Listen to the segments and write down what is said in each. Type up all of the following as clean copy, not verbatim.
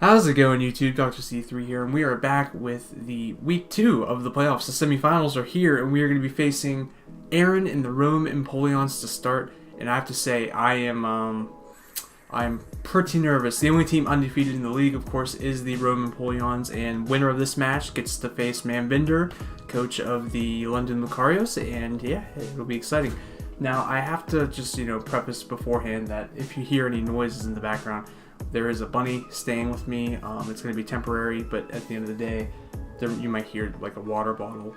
How's it going, YouTube? Dr. C3 here, and we are back with the week 2 of the playoffs. The semifinals are here, and we are going to be facing Aaron and the Rome Empoleons to start. And I have to say, I'm pretty nervous. The only team undefeated in the league, of course, is the Rome Empoleons, and winner of this match gets to face Manbinder, coach of the London Lucarios, and yeah, it'll be exciting. Now, I have to just, preface beforehand that if you hear any noises in the background, there is a bunny staying with me. It's going to be temporary, but at the end of the day, you might hear like a water bottle,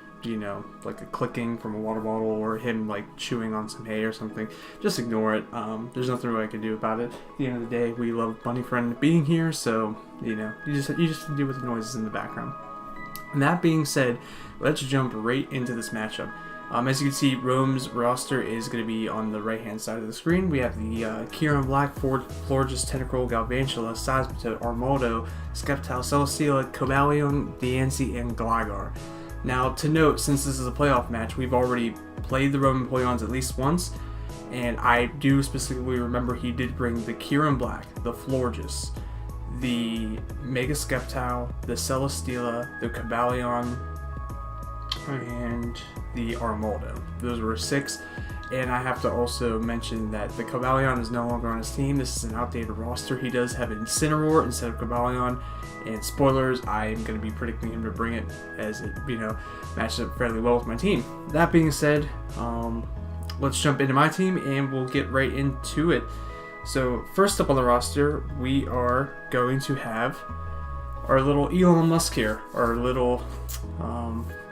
like a clicking from a water bottle, or him like chewing on some hay or something. Just ignore it. There's nothing really I can do about it. At the end of the day, we love Bunny Friend being here, so you just deal with the noises in the background. And that being said, let's jump right into this matchup. As you can see, Rome's roster is going to be on the right-hand side of the screen. We have the Kieran Black, Florges, Tentacruel, Galvantula, Seismitoad, Armaldo, Skeptile, Celesteela, Cobalion, Diancie, and Gligar. Now, to note, since this is a playoff match, we've already played the Rome Empoleons at least once, and I do specifically remember he did bring the Kieran Black, the Florges, the Mega Skeptile, the Celesteela, the Cobalion, and the Armaldo. Those were 6, and I have to also mention that the Cobalion is no longer on his team. This is an outdated roster. He does have Incineroar instead of Cobalion, and spoilers, I am going to be predicting him to bring it, as it matches up fairly well with my team. That being said, let's jump into my team and we'll get right into it. So first up on the roster, we are going to have our little Elon Musk here, our little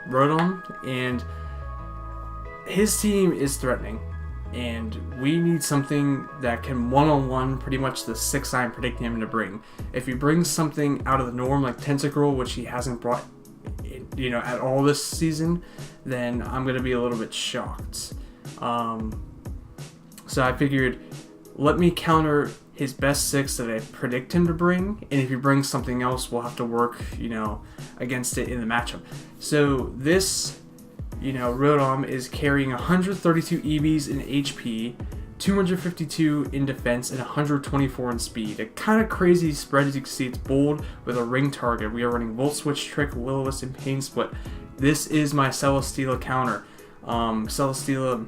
Rodon, and his team is threatening, and we need something that can one-on-one pretty much the 6 I'm predicting him to bring. If he brings something out of the norm like Tentacruel, which he hasn't brought at all this season, then I'm going to be a little bit shocked. So I figured, let me counter his best 6 that I predict him to bring, and if he brings something else, we'll have to work, against it in the matchup. So this, Rodom is carrying 132 EVs in HP, 252 in defense, and 124 in speed. A kind of crazy spread, as you can see. It's bold with a ring target. We are running Volt Switch, Trick, Will-O-Wisp, and Pain Split. This is my Celesteela counter. Celesteela,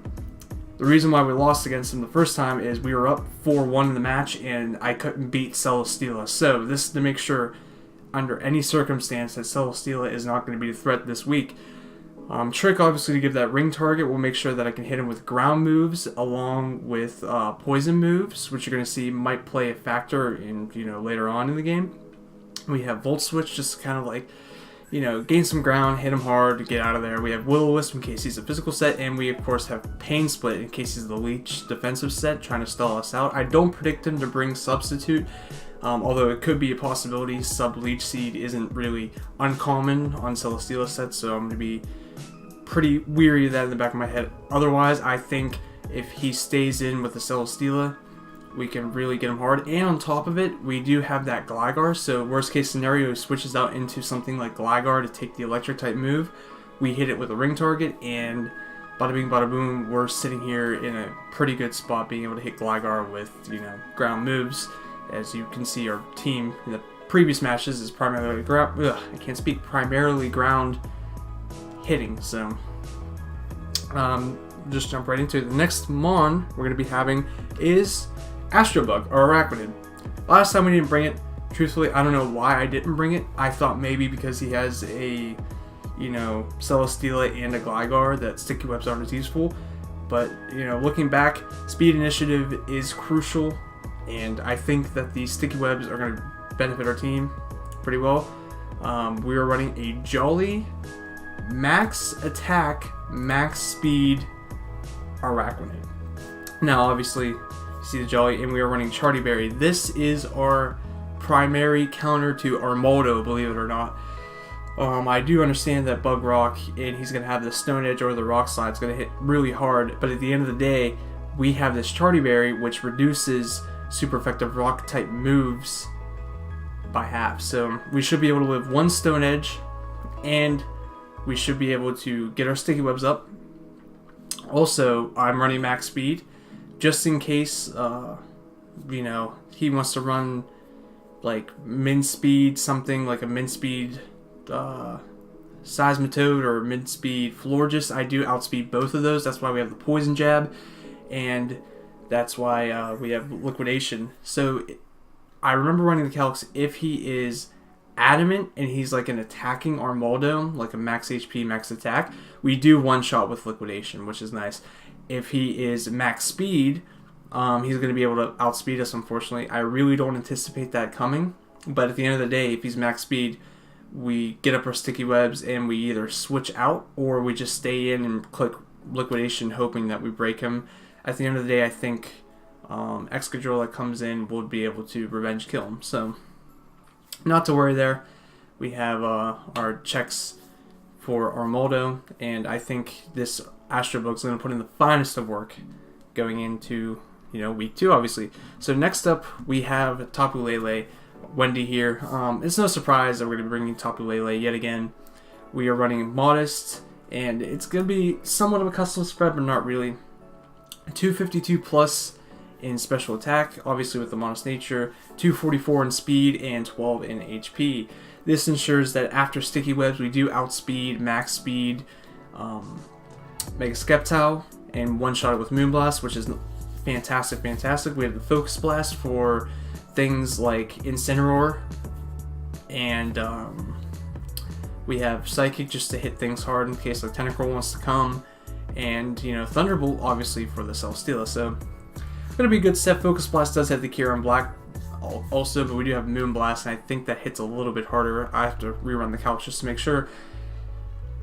the reason why we lost against him the first time is we were up 4-1 in the match, and I couldn't beat Celesteela. So this is to make sure, under any circumstance, that Celesteela is not going to be a threat this week. Trick, obviously, to give that ring target, will make sure that I can hit him with ground moves along with poison moves, which you're going to see might play a factor in later on in the game. We have Volt Switch, just kind of like gain some ground, hit him hard to get out of there. We have Will-O-Wisp in case he's a physical set, and we of course have Pain Split in case he's the Leech defensive set, trying to stall us out. I don't predict him to bring Substitute, although it could be a possibility. Sub-Leech Seed isn't really uncommon on Celesteela sets, so I'm going to be pretty weary of that in the back of my head. Otherwise, I think if he stays in with the Celesteela, we can really get him hard. And on top of it, we do have that Gligar, so worst case scenario, he switches out into something like Gligar to take the electric type move. We hit it with a ring target, and bada bing bada boom, we're sitting here in a pretty good spot, being able to hit Gligar with ground moves. As you can see, our team in the previous matches is primarily primarily ground hitting. So just jump right into it. The next Mon we're going to be having is Astrobug, or Arachnid. Last time we didn't bring it. Truthfully, I don't know why I didn't bring it. I thought maybe because he has a, Celesteela and a Gligar that Sticky Webs aren't as useful. But, looking back, Speed Initiative is crucial, and I think that the Sticky Webs are going to benefit our team pretty well. We are running a Jolly, Max Attack, Max Speed Arachnid. Now, obviously, see the Jolly, and we are running Charty Berry. This is our primary counter to Armaldo, believe it or not. I do understand that Bug Rock, and he's going to have the Stone Edge or the Rock Slide. It's going to hit really hard, but at the end of the day, we have this Charty Berry, which reduces super effective rock type moves by half. So we should be able to live 1 Stone Edge, and we should be able to get our Sticky Webs up. Also, I'm running max speed, just in case, he wants to run like min speed something, like a min speed Seismitoad or min speed Florges, I do outspeed both of those. That's why we have the Poison Jab, and that's why we have Liquidation. So I remember running the Calyx. If he is adamant and he's like an attacking Armaldo, like a max HP, max attack, we do one shot with Liquidation, which is nice. If he is max speed, he's going to be able to outspeed us, unfortunately. I really don't anticipate that coming, but at the end of the day, if he's max speed, we get up our sticky webs and we either switch out or we just stay in and click Liquidation, hoping that we break him. At the end of the day, I think Excadrill that comes in will be able to revenge kill him. So, not to worry there. We have our checks for Armaldo, and I think this Astro Bug's going to put in the finest of work going into, week 2, obviously. So next up, we have Tapu Lele, Wendy here. It's no surprise that we're going to be bringing Tapu Lele yet again. We are running Modest, and it's going to be somewhat of a custom spread, but not really. 252 plus in special attack, obviously with the Modest nature, 244 in speed, and 12 in HP. This ensures that after sticky webs, we do outspeed, max speed, Mega Skeptile, and one-shot it with Moonblast, which is fantastic. We have the Focus Blast for things like Incineroar, and we have Psychic just to hit things hard in case like Tentacruel wants to come, and Thunderbolt obviously for the Celesteela. So gonna be a good set. Focus Blast does have the Kieran Black also, but we do have Moonblast, and I think that hits a little bit harder. I have to rerun the couch just to make sure.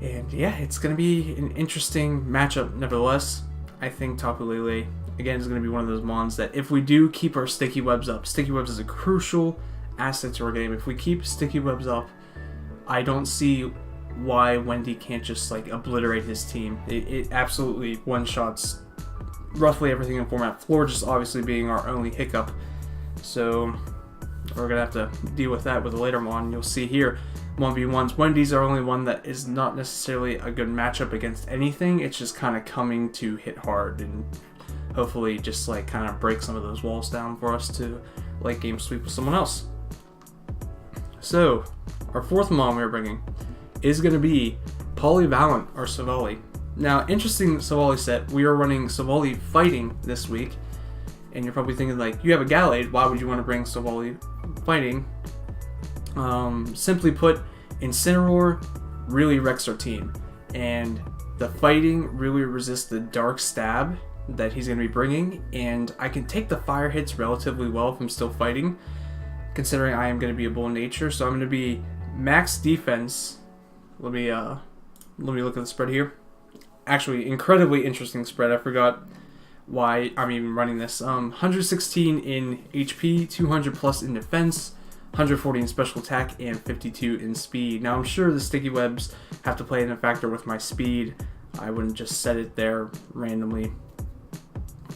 And yeah, it's going to be an interesting matchup nevertheless. I think Tapu Lele, again, is going to be one of those mons that if we do keep our sticky webs up, sticky webs is a crucial asset to our game. If we keep sticky webs up, I don't see why Wendy can't just like obliterate his team. It absolutely one-shots roughly everything in format. Floor just obviously being our only hiccup. So we're going to have to deal with that with a later mon. You'll see here, 1v1s. Wendy's our only one that is not necessarily a good matchup against anything. It's just kind of coming to hit hard and hopefully just like kind of break some of those walls down for us to late game sweep with someone else. So our fourth mon we're bringing is going to be Polyvalent or Savali. Now, interesting Savali set. We are running Savali Fighting this week. And you're probably thinking, like, you have a Gallade, why would you want to bring Savali Fighting? Simply put, Incineroar really wrecks our team. And the Fighting really resists the Dark Stab that he's going to be bringing. And I can take the fire hits relatively well if I'm still fighting, considering I am going to be a Bull Nature. So I'm going to be max defense. Let me look at the spread here. Actually, incredibly interesting spread. I forgot why I'm even running this. 116 in HP, 200 plus in defense, 140 in special attack, and 52 in speed. Now I'm sure the sticky webs have to play in a factor with my speed. I wouldn't just set it there randomly.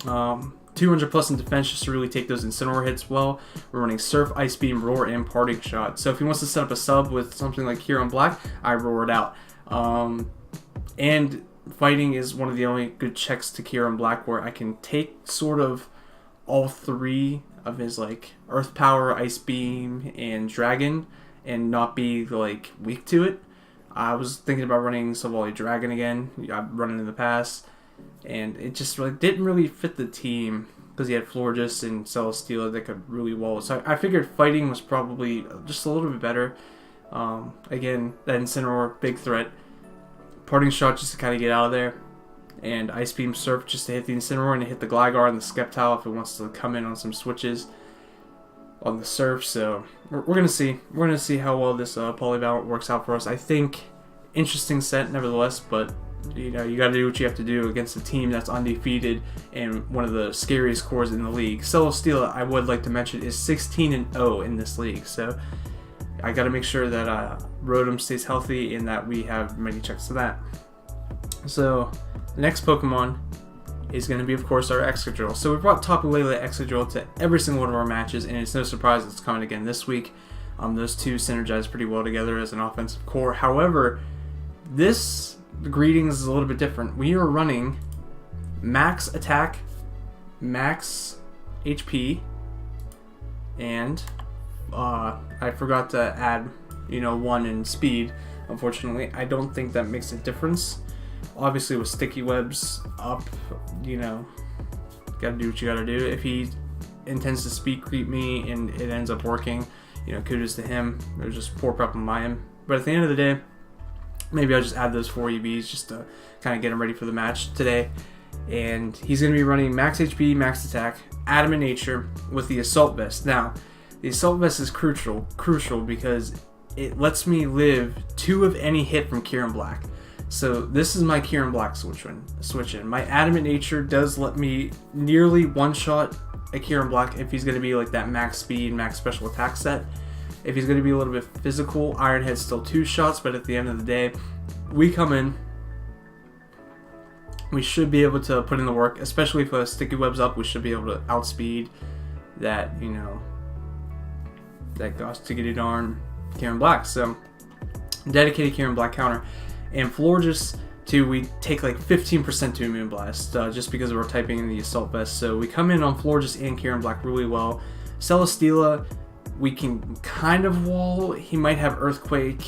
200 plus in defense just to really take those Incineroar hits well. We're running Surf, Ice Beam, Roar, and Parting Shot. So if he wants to set up a sub with something like here on Black, I roar it out. And Fighting is one of the only good checks to Kieran Black where I can take sort of all three of his like Earth Power, Ice Beam, and Dragon and not be like weak to it. I was thinking about running Savali Dragon again. I've run it in the past, and it just really didn't really fit the team because he had Florges and Celesteela that could really wall. So I figured Fighting was probably just a little bit better. Again, that Incineroar, big threat. Parting Shot just to kind of get out of there, and Ice Beam Surf just to hit the Incineroar and to hit the Gligar and the Skeptile if it wants to come in on some switches on the Surf. So we're gonna see. We're gonna see how well this Polyvalent works out for us. I think interesting set nevertheless, but you gotta do what you have to do against a team that's undefeated and one of the scariest cores in the league. Celesteela, I would like to mention, is 16-0 in this league, so I got to make sure that Rotom stays healthy and that we have many checks to that. So, the next Pokemon is going to be, of course, our Excadrill. So, we brought Tapu Lele Excadrill to every single one of our matches, and it's no surprise it's coming again this week. Those two synergize pretty well together as an offensive core. However, this Greetings is a little bit different. We are running max attack, max HP, and I forgot to add, 1 in speed. Unfortunately, I don't think that makes a difference. Obviously, with sticky webs up, gotta do what you gotta do. If he intends to speed creep me and it ends up working, kudos to him. It was just poor prep on my end. But at the end of the day, maybe I'll just add those 4 EVs just to kind of get him ready for the match today. And he's going to be running max HP, max attack, adamant nature with the assault vest. Now, the assault vest is crucial because it lets me live 2 of any hit from Kieran Black. So this is my Kieran Black switch in. My adamant nature does let me nearly one-shot a Kieran Black if he's going to be like that max speed, max special attack set. If he's going to be a little bit physical, Iron Head's still 2 shots, but at the end of the day, we come in, we should be able to put in the work, especially if sticky web's up. We should be able to outspeed that, that gosh tickety darn Kieran Black. So, dedicated Kieran Black counter. And Florges, too, we take like 15% to Immune Blast, just because we're typing in the Assault Vest. So we come in on Florges and Kieran Black really well. Celesteela, we can kind of wall. He might have Earthquake.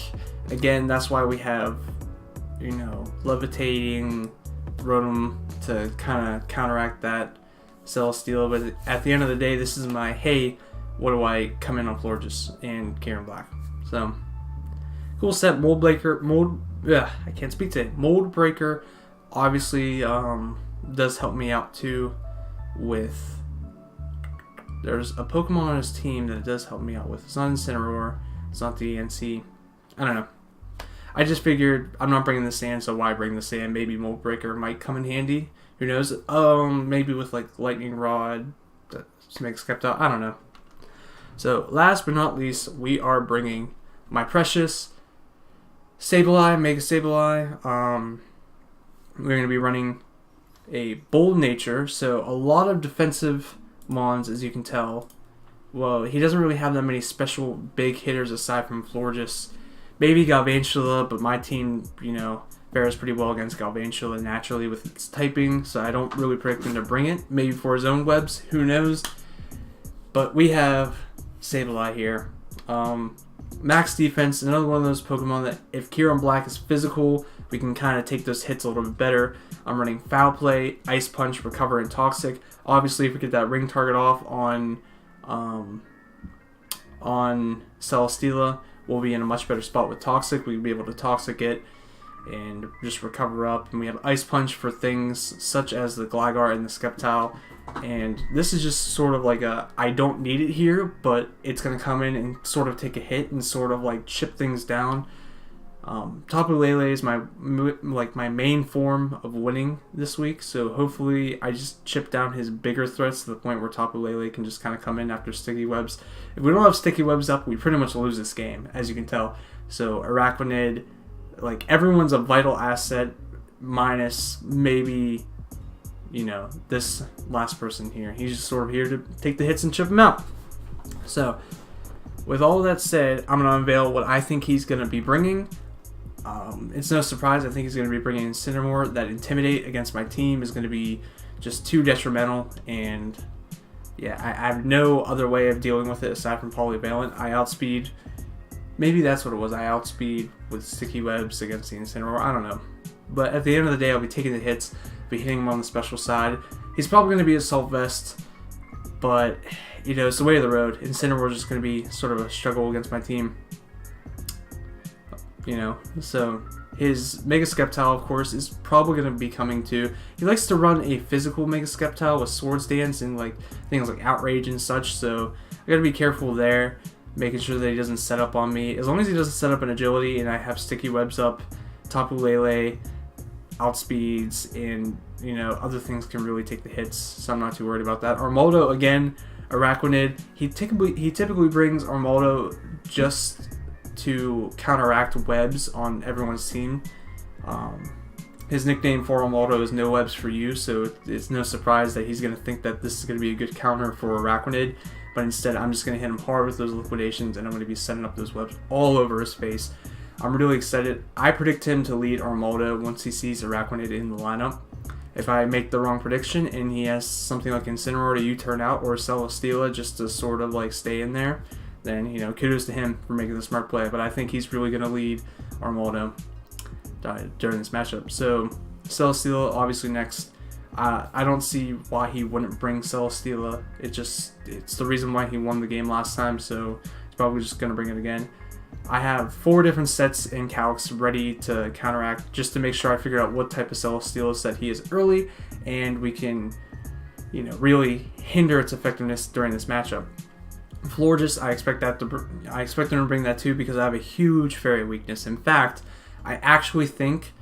Again, that's why we have, Levitating, Rotom to kind of counteract that Celesteela. But at the end of the day, this is my, hey, what do I come in on Florges and Kieran Black? So, cool set. Mold Breaker, I can't speak today. Mold Breaker obviously does help me out too with, there's a Pokemon on his team that it does help me out with. It's not Incineroar, it's not the ENC. I don't know. I just figured I'm not bringing the sand, so why bring the sand? Maybe Mold Breaker might come in handy. Who knows? Maybe with like Lightning Rod to make Skeptile. I don't know. So last but not least, we are bringing my precious Sableye, Mega Sableye. We're going to be running a Bold Nature, so a lot of defensive mons, as you can tell. Well, he doesn't really have that many special big hitters aside from Florges. Maybe Galvantula, but my team, fares pretty well against Galvantula naturally with its typing, so I don't really predict him to bring it. Maybe for his own webs, who knows. But we have Sableye here. Max defense, another one of those Pokemon that if Kieran Black is physical, we can kind of take those hits a little bit better. I'm running Foul Play, Ice Punch, Recover, and Toxic. Obviously, if we get that ring target off on Celesteela, we'll be in a much better spot with Toxic. We'll be able to Toxic it and just recover up. And we have Ice Punch for things such as the Gligar and the Skeptile. And this is just sort of like a, I don't need it here, but it's going to come in and sort of take a hit and sort of like chip things down. Tapu Lele is my main form of winning this week, so hopefully I just chip down his bigger threats to the point where Tapu Lele can just kind of come in after sticky webs. If we don't have sticky webs up, we pretty much lose this game, as you can tell. So Araquanid, like everyone's a vital asset, minus maybe, this last person here. He's just sort of here to take the hits and chip them out. So with all that said, I'm going to unveil what I think he's going to be bringing. It's no surprise. I think he's going to be bringing Incineroar. That Intimidate against my team is going to be just too detrimental, and yeah, I have no other way of dealing with it aside from Polyvalent. I outspeed. Maybe that's what it was. I outspeed with sticky webs against the Incineroar. I don't know. But at the end of the day, I'll be taking the hits, be hitting him on the special side. He's probably going to be Assault Vest, but it's the way of the road. Incineroar is just going to be sort of a struggle against my team. So his Mega Skeptile, of course, is probably going to be coming too. He likes to run a physical Mega Skeptile with Swords Dance and like things like Outrage and such, so I got to be careful there, making sure that he doesn't set up on me. As long as he doesn't set up an Agility and I have sticky webs up, Tapu Lele outspeeds, and other things can really take the hits, so I'm not too worried about that. Armaldo, again, Araquanid, he typically brings Armaldo just to counteract webs on everyone's team. His nickname for Armaldo is No Webs For You, so it's no surprise that he's going to think that this is going to be a good counter for Araquanid, but instead I'm just going to hit him hard with those liquidations, and I'm going to be setting up those webs all over his face. I'm really excited. I predict him to lead Armaldo once he sees Araquanid in the lineup. If I make the wrong prediction and he has something like Incineroar to U-turn out or Celesteela just to sort of like stay in there, then, you know, kudos to him for making the smart play. But I think he's really going to lead Armaldo during this matchup. So Celesteela obviously next. I don't see why he wouldn't bring Celesteela. It's the reason why he won the game last time, so he's probably just going to bring it again. I have 4 different sets in Calx ready to counteract, just to make sure I figure out what type of Celesteela set he is early, and we can, you know, really hinder its effectiveness during this matchup. Florges, I expect him to bring that too, because I have a huge fairy weakness. In fact, I actually think,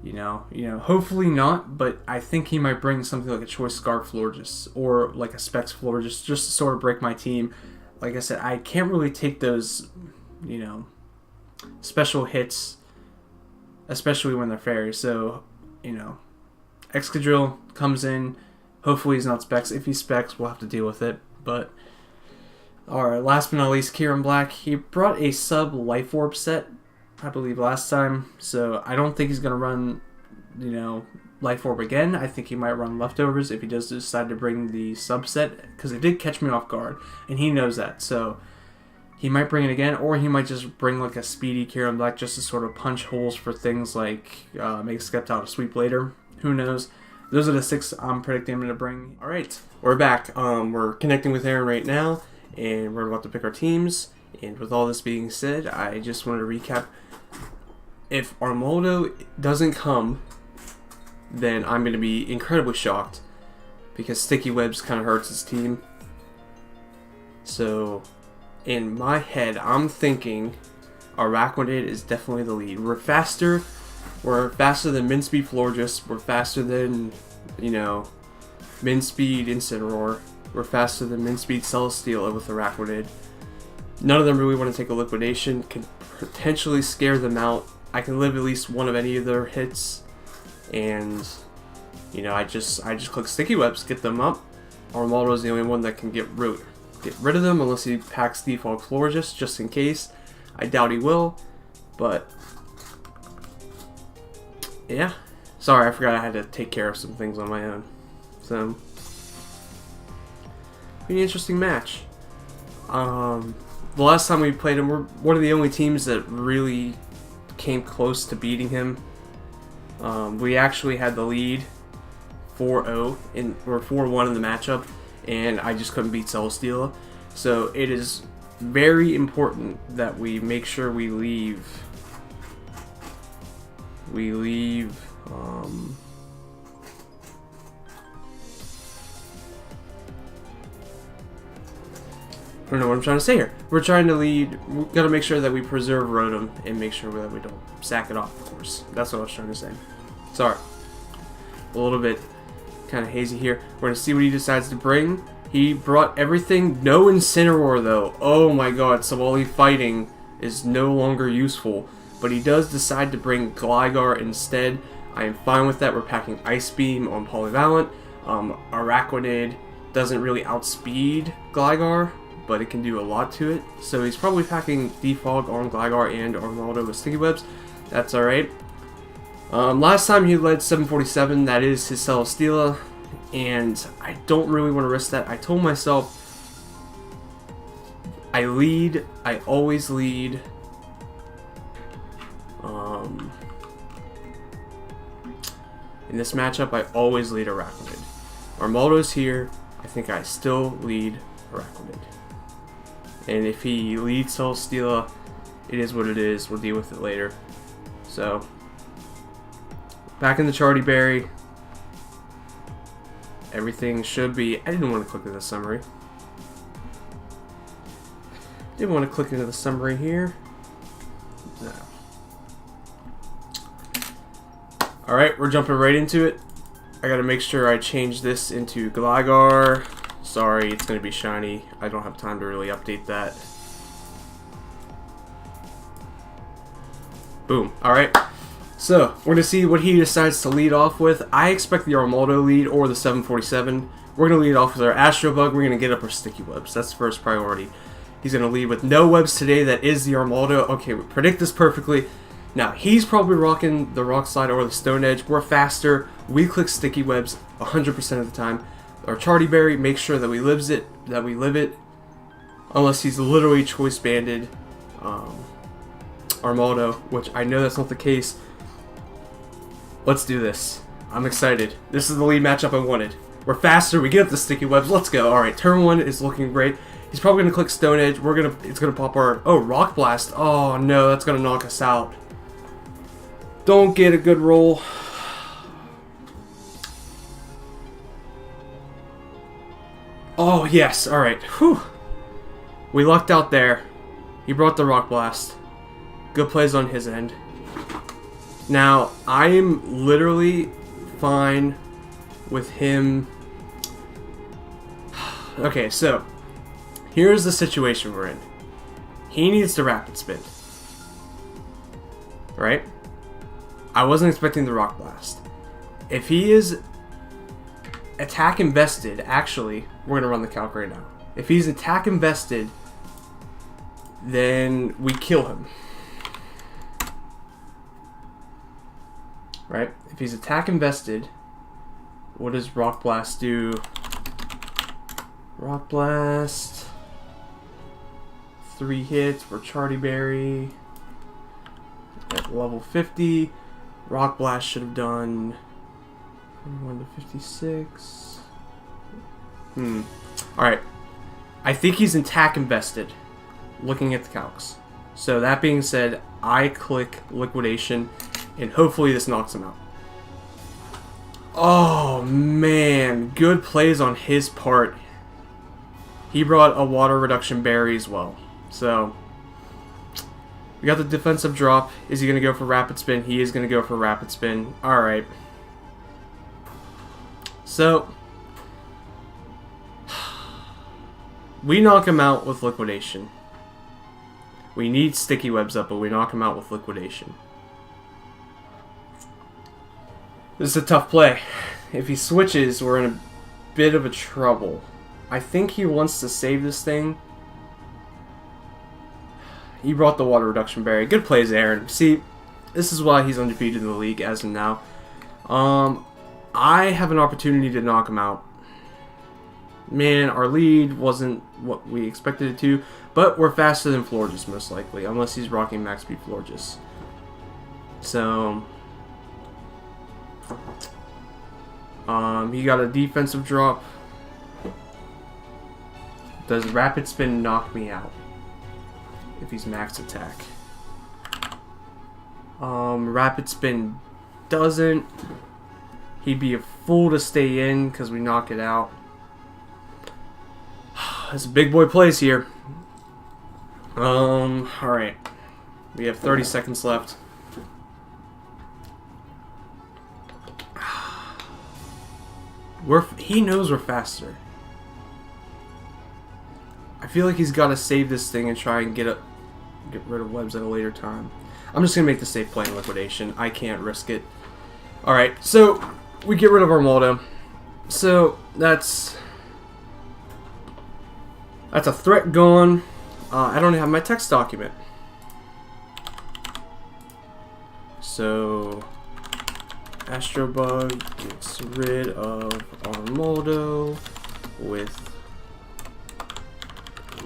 you know, hopefully not, but I think he might bring something like a Choice Scarf Florges or like a Specs Florges, just to sort of break my team. Like I said, I can't really take those, you know, special hits, especially when they're fairies. So, you know, Excadrill comes in. Hopefully he's not Specs. If he's Specs, we'll have to deal with it. But alright, last but not least, Kieran Black. He brought a sub Life Orb set, I believe, last time. So I don't think he's going to run, you know, Life Orb again. I think he might run Leftovers if he does decide to bring the subset, because it did catch me off guard, and he knows that. So he might bring it again, or he might just bring like a speedy Kieran Black just to sort of punch holes for things like make Skeptile to sweep later. Who knows? Those are the 6 I'm predicting I'm going to bring. Alright, we're back. We're connecting with Aaron right now, and we're about to pick our teams. And with all this being said, I just wanted to recap. If Armaldo doesn't come, then I'm going to be incredibly shocked, because Sticky Webs kind of hurts his team. So in my head, I'm thinking Araquanid is definitely the lead. We're faster than Minspeed Florges. We're faster than, you know, Minspeed Incineroar. We're faster than Minspeed Celesteela with Araquanid. None of them really want to take a liquidation. Can potentially scare them out. I can live at least one of any of their hits, and, you know, I just click Sticky Webs, get them up. Armaldo is the only one that can get rid of them, unless he packs default Florges, just in case. I doubt he will, but yeah. Sorry, I forgot I had to take care of some things on my own. So, pretty interesting match. The last time we played him, we're one of the only teams that really came close to beating him. We actually had the lead 4-0 or 4-1 in the matchup, and I just couldn't beat Celesteela. So it is very important that we make sure we leave. I don't know what I'm trying to say here. We're trying to lead. We gotta make sure that we preserve Rotom and make sure that we don't sack it off, of course. That's what I was trying to say. Sorry. A little bit kind of hazy here. We're gonna see what he decides to bring. He brought everything. No Incineroar, though. Oh my god, Savali fighting is no longer useful. But he does decide to bring Gligar instead. I am fine with that. We're packing Ice Beam on Polyvalent. Araquanid doesn't really outspeed Gligar, but it can do a lot to it. So he's probably packing Defog on Gligar and Armaldo with Sticky Webs. That's alright. Last time he led 747, that is his Celesteela, and I don't really want to risk that. I told myself, I always lead. In this matchup, I always lead Araquanid. Armaldo's here. I think I still lead Araquanid. And if he leads Celesteela, it is what it is. We'll deal with it later. So, back in the Charty Berry. Everything should be... I didn't want to click into the summary. Didn't want to click into the summary here. No. Alright, we're jumping right into it. I gotta make sure I change this into Gligar. Sorry, it's gonna be shiny. I don't have time to really update that. Boom. Alright. So, we're gonna see what he decides to lead off with. I expect the Armaldo lead or the 747. We're gonna lead off with our Astro Bug. We're gonna get up our Sticky Webs. That's the first priority. He's gonna lead with no webs today. That is the Armaldo. Okay, we predict this perfectly. Now, he's probably rocking the Rock Slide or the Stone Edge. We're faster. We click Sticky Webs 100% of the time. Our Charty Berry, make sure that we live it. Unless he's literally choice banded Armaldo, which I know that's not the case. Let's do this. I'm excited. This is the lead matchup I wanted. We're faster. We get up the sticky webs. Let's go. All right, turn 1 is looking great. He's probably gonna click Stone Edge. It's gonna pop our Rock Blast. Oh no, that's gonna knock us out. Don't get a good roll. Oh yes. All right. Whew. We lucked out there. He brought the Rock Blast. Good plays on his end. Now I am literally fine with him. Okay, so here's the situation we're in. He needs to Rapid Spin. Right? I wasn't expecting the Rock Blast. If he is attack invested, actually, we're going to run the calc right now. If he's attack invested, then we kill him. Right? If he's attack invested, what does Rock Blast do? Rock Blast. 3 hits for Charty Berry. At level 50. Rock Blast should have done 1 to 56. Alright. I think he's attack invested. Looking at the calcs. So that being said, I click Liquidation, and hopefully this knocks him out. Oh man, good plays on his part. He brought a Water Reduction Berry as well. So we got the defensive drop. Is he going to go for Rapid Spin? He is going to go for Rapid Spin. Alright. So we knock him out with Liquidation. We need Sticky Webs up, but we knock him out with Liquidation. This is a tough play. If he switches, we're in a bit of a trouble. I think he wants to save this thing. He brought the Water Reduction Berry. Good plays, Aaron. See, this is why he's undefeated in the league as of now. I have an opportunity to knock him out. Man, our lead wasn't what we expected it to, but we're faster than Florges most likely, unless he's rocking max speed Florges. So he got a defensive drop. Does Rapid Spin knock me out if he's max attack? Rapid Spin doesn't. He'd be a fool to stay in because we knock it out. It's a big boy plays here. Alright. We have 30 seconds left. He knows we're faster. I feel like he's got to save this thing and try and get rid of webs at a later time. I'm just going to make the safe play in Liquidation. I can't risk it. Alright, so we get rid of Armaldo. So that's a threat gone. I don't have my text document. So Astrobug gets rid of Armaldo with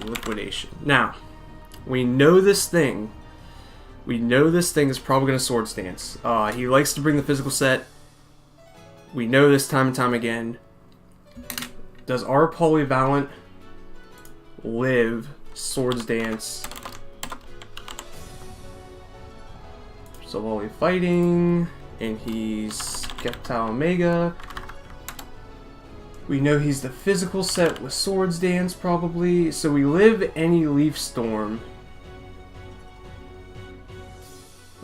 Liquidation. Now, we know this thing. We know this thing is probably going to Swords Dance. He likes to bring the physical set. We know this time and time again. Does our Polyvalent live Swords Dance? So while we're fighting, and he's Sceptile Omega, we know he's the physical set with Swords Dance probably. So we live any Leaf Storm.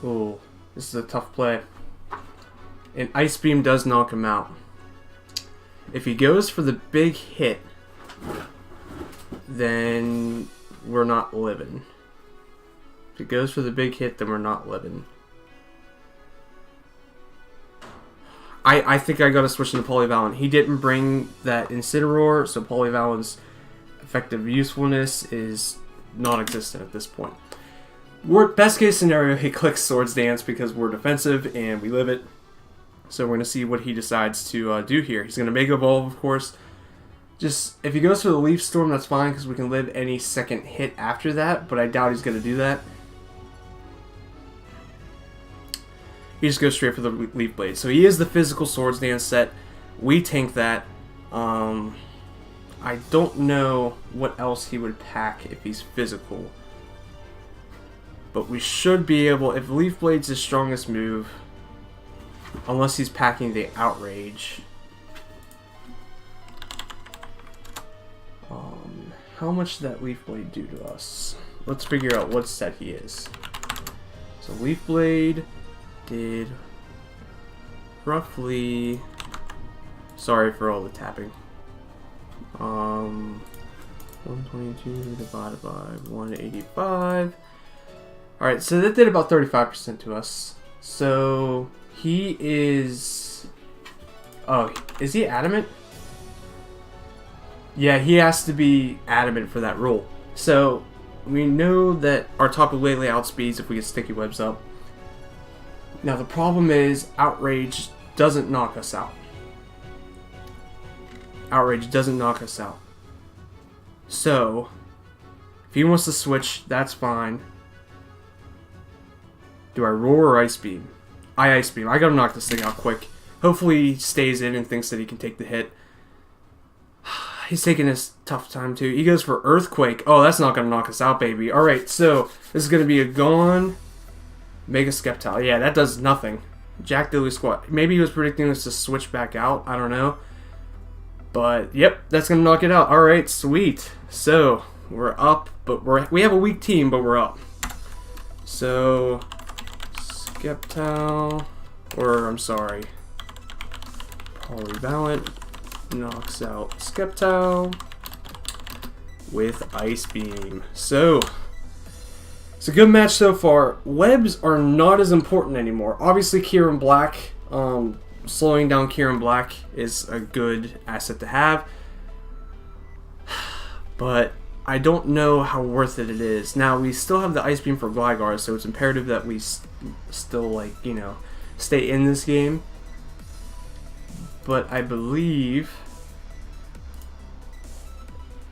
Oh, this is a tough play. And Ice Beam does knock him out. If he goes for the big hit, then we're not living. If he goes for the big hit, then we're not living. I think I gotta switch into Polyvalent. He didn't bring that Incineroar, so Polyvalent's effective usefulness is non-existent at this point. Best case scenario, he clicks Swords Dance because we're defensive and we live it. So we're going to see what he decides to do here. He's going to Mega Evolve, of course. Just, if he goes for the Leaf Storm, that's fine, because we can live any second hit after that, but I doubt he's going to do that. He just goes straight for the Leaf Blade. So he is the physical Swords Dance set. We tank that. I don't know what else he would pack if he's physical. But we should be able, if Leaf Blade's his strongest move, unless he's packing the Outrage. How much did that Leaf Blade do to us? Let's figure out what set he is. So Leaf Blade did roughly, sorry for all the tapping, 122 divided by 185. Alright, so that did about 35% to us. So he is, oh, is he adamant? Yeah, he has to be adamant for that roll. So we know that our Tapu Lele outspeeds if we get Sticky Webs up. Now the problem is Outrage doesn't knock us out. Outrage doesn't knock us out. So if he wants to switch, that's fine. Do I roar or Ice Beam? I Ice Beam. I gotta knock this thing out quick. Hopefully he stays in and thinks that he can take the hit. He's taking his tough time too. He goes for Earthquake. Oh, that's not going to knock us out, baby. Alright, so this is going to be a Gone Mega Sceptile. Yeah, that does nothing. Jack Dilly Squat. Maybe he was predicting us to switch back out. I don't know. But, yep, that's going to knock it out. Alright, sweet. So, we're up, but we have a weak team, but we're up. So, Sceptile, or I'm sorry, Polyvalent knocks out Sceptile with Ice Beam. So, it's a good match so far. Webs are not as important anymore. Obviously, Kieran Black, slowing down Kieran Black is a good asset to have. But I don't know how worth it is. Now, we still have the Ice Beam for Gligar, so it's imperative that we still, like, you know, stay in this game. But I believe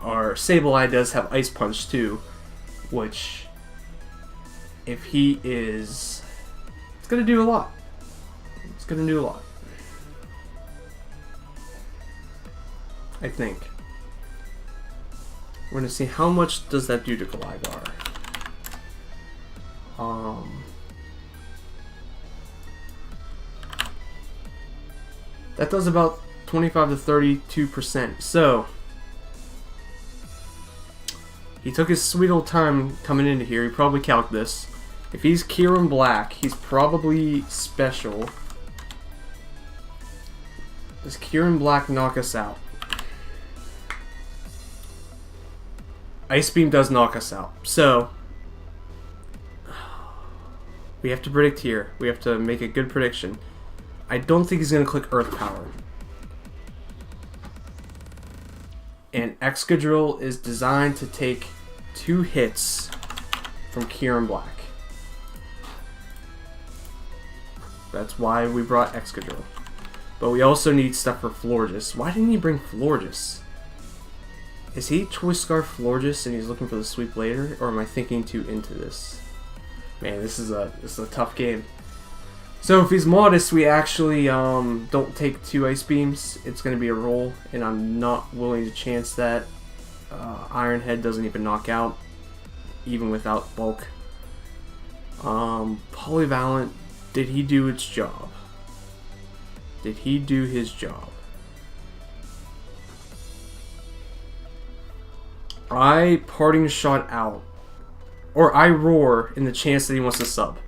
our Sableye does have Ice Punch too, which, if he is, it's going to do a lot. It's going to do a lot. I think. We're going to see how much does that do to Gligar. That does about 25 to 32%. So, he took his sweet old time coming into here. He probably calced this. If he's Kieran Black, he's probably special. Does Kieran Black knock us out? Ice Beam does knock us out. So, we have to predict here. We have to make a good prediction. I don't think he's going to click Earth Power. And Excadrill is designed to take 2 hits from Kieran Black. That's why we brought Excadrill. But we also need stuff for Florges. Why didn't he bring Florges? Is he Choice Scarf Florges and he's looking for the Sweep later? Or am I thinking too into this? Man, this is a tough game. So if he's Modest, we actually don't take 2 Ice Beams. It's going to be a roll, and I'm not willing to chance that. Iron Head doesn't even knock out, even without Bulk. Polyvalent, did he do its job? Did he do his job? I Parting Shot out. Or I Roar in the chance that he wants to sub.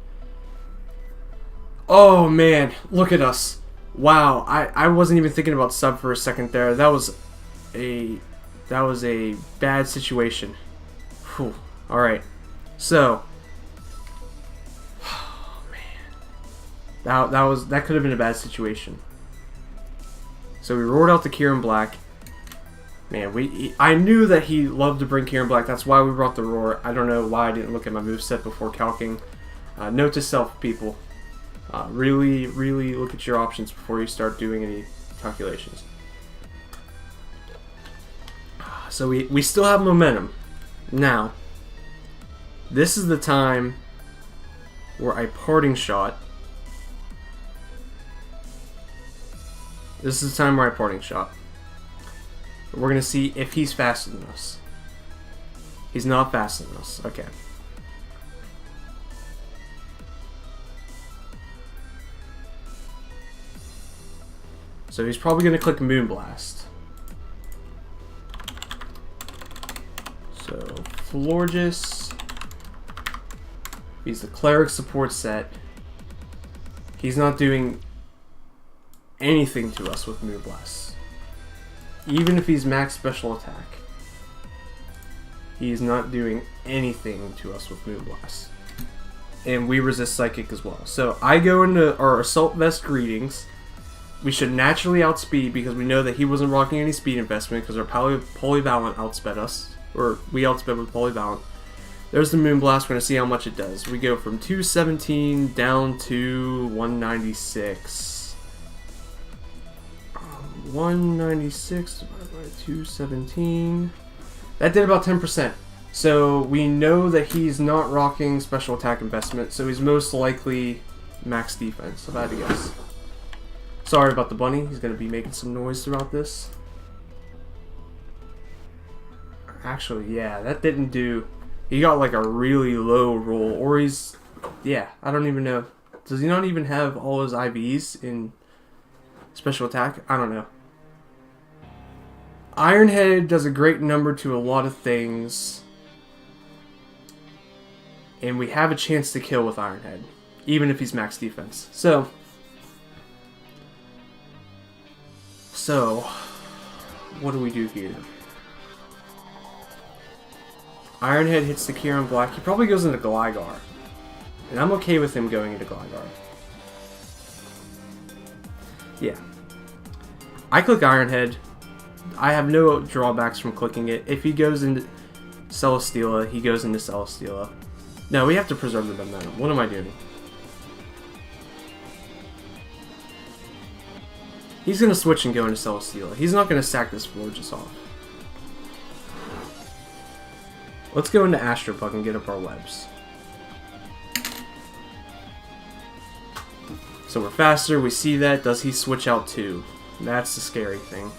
Oh man, look at us. Wow, I wasn't even thinking about sub for a second there. That was a bad situation. Whew. Alright. So, oh man. That could have been a bad situation. So we roared out the Kieran Black. Man, I knew that he loved to bring Kieran Black. That's why we brought the Roar. I don't know why I didn't look at my moveset before calcing. Note to self, people. Really look at your options before you start doing any calculations. So we still have momentum. Now, this is the time where I parting shot. This is the time where I parting shot. We're going to see if he's faster than us. He's not faster than us. Okay. So he's probably going to click Moonblast. So, Florges. He's the Cleric support set. He's not doing anything to us with Moonblast. Even if he's max special attack, he is not doing anything to us with Moonblast. And we resist Psychic as well. So I go into our Assault Vest Greetings. We should naturally outspeed because we know that he wasn't rocking any speed investment because our Polyvalent outsped us. Or we outsped with Polyvalent. There's the Moonblast. We're going to see how much it does. We go from 217 down to 196. 196 divided by 217. That did about 10%. So we know that he's not rocking special attack investment. So he's most likely max defense, if I had to guess. Sorry about the bunny. He's going to be making some noise throughout this. Actually, yeah, that didn't do... He got like a really low roll. Or he's... Yeah, I don't even know. Does he not even have all his IVs in special attack? I don't know. Ironhead does a great number to a lot of things. And we have a chance to kill with Ironhead. Even if he's max defense. So, what do we do here? Ironhead hits the Kieran Black. He probably goes into Gligar. And I'm okay with him going into Gligar. Yeah. I click Ironhead. I have no drawbacks from clicking it. If he goes into Celesteela, he goes into Celesteela. No, we have to preserve the momentum. What am I doing? He's going to switch and go into Celesteela. He's not going to sack this Florges off. Let's go into Astro Bug and get up our webs. So we're faster. We see that. Does he switch out too? That's the scary thing.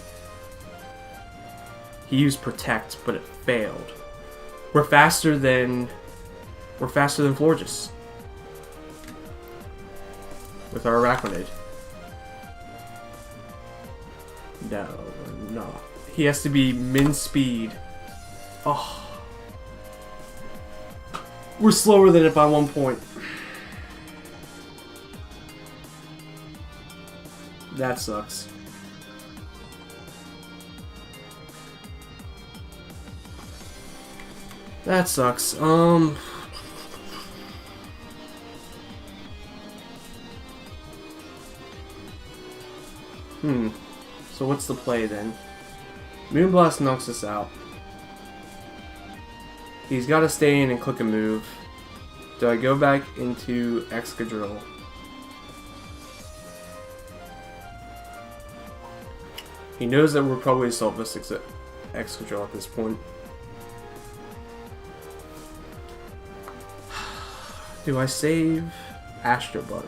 He used Protect, but it failed. We're faster than Florges with our Arachnid. No. He has to be min speed. Oh. We're slower than it by 1 point. That sucks. That sucks. So what's the play then? Moonblast knocks us out. He's got to stay in and click a move. Do I go back into Excadrill? He knows that we're probably Assault Vest Excadrill at this point. Do I save Astro Bug?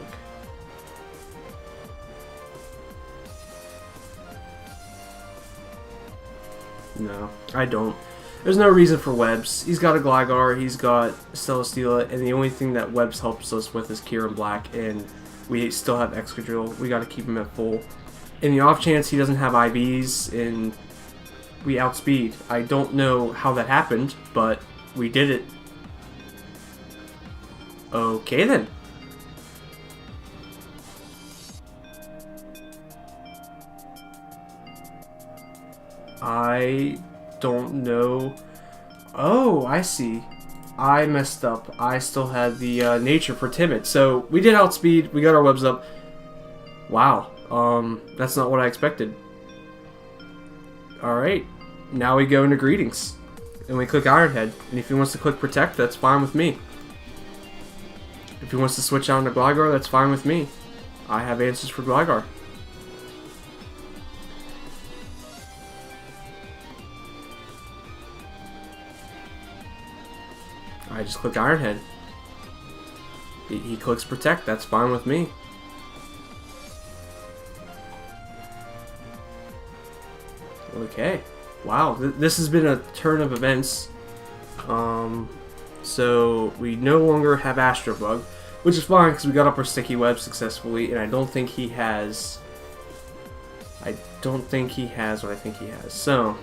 No, I don't. There's no reason for webs. He's got a Gligar, he's got Celesteela, and the only thing that webs helps us with is Kieran Black, and we still have Excadrill. We got to keep him at full. In the off chance he doesn't have IVs and we outspeed. I don't know how that happened, but we did it. Okay then. I don't know. Oh, I see. I messed up. I still had the nature for timid. So we did outspeed. We got our webs up. Wow. That's not what I expected. Alright. Now we go into greetings. And we click Ironhead. And if he wants to click protect, that's fine with me. If he wants to switch out into Gligar, that's fine with me. I have answers for Gligar. just click Ironhead. He clicks Protect. That's fine with me. Okay. Wow. This has been a turn of events. So we no longer have Astro Bug, which is fine because we got up our Sticky Web successfully, and I don't think he has what I think he has. So,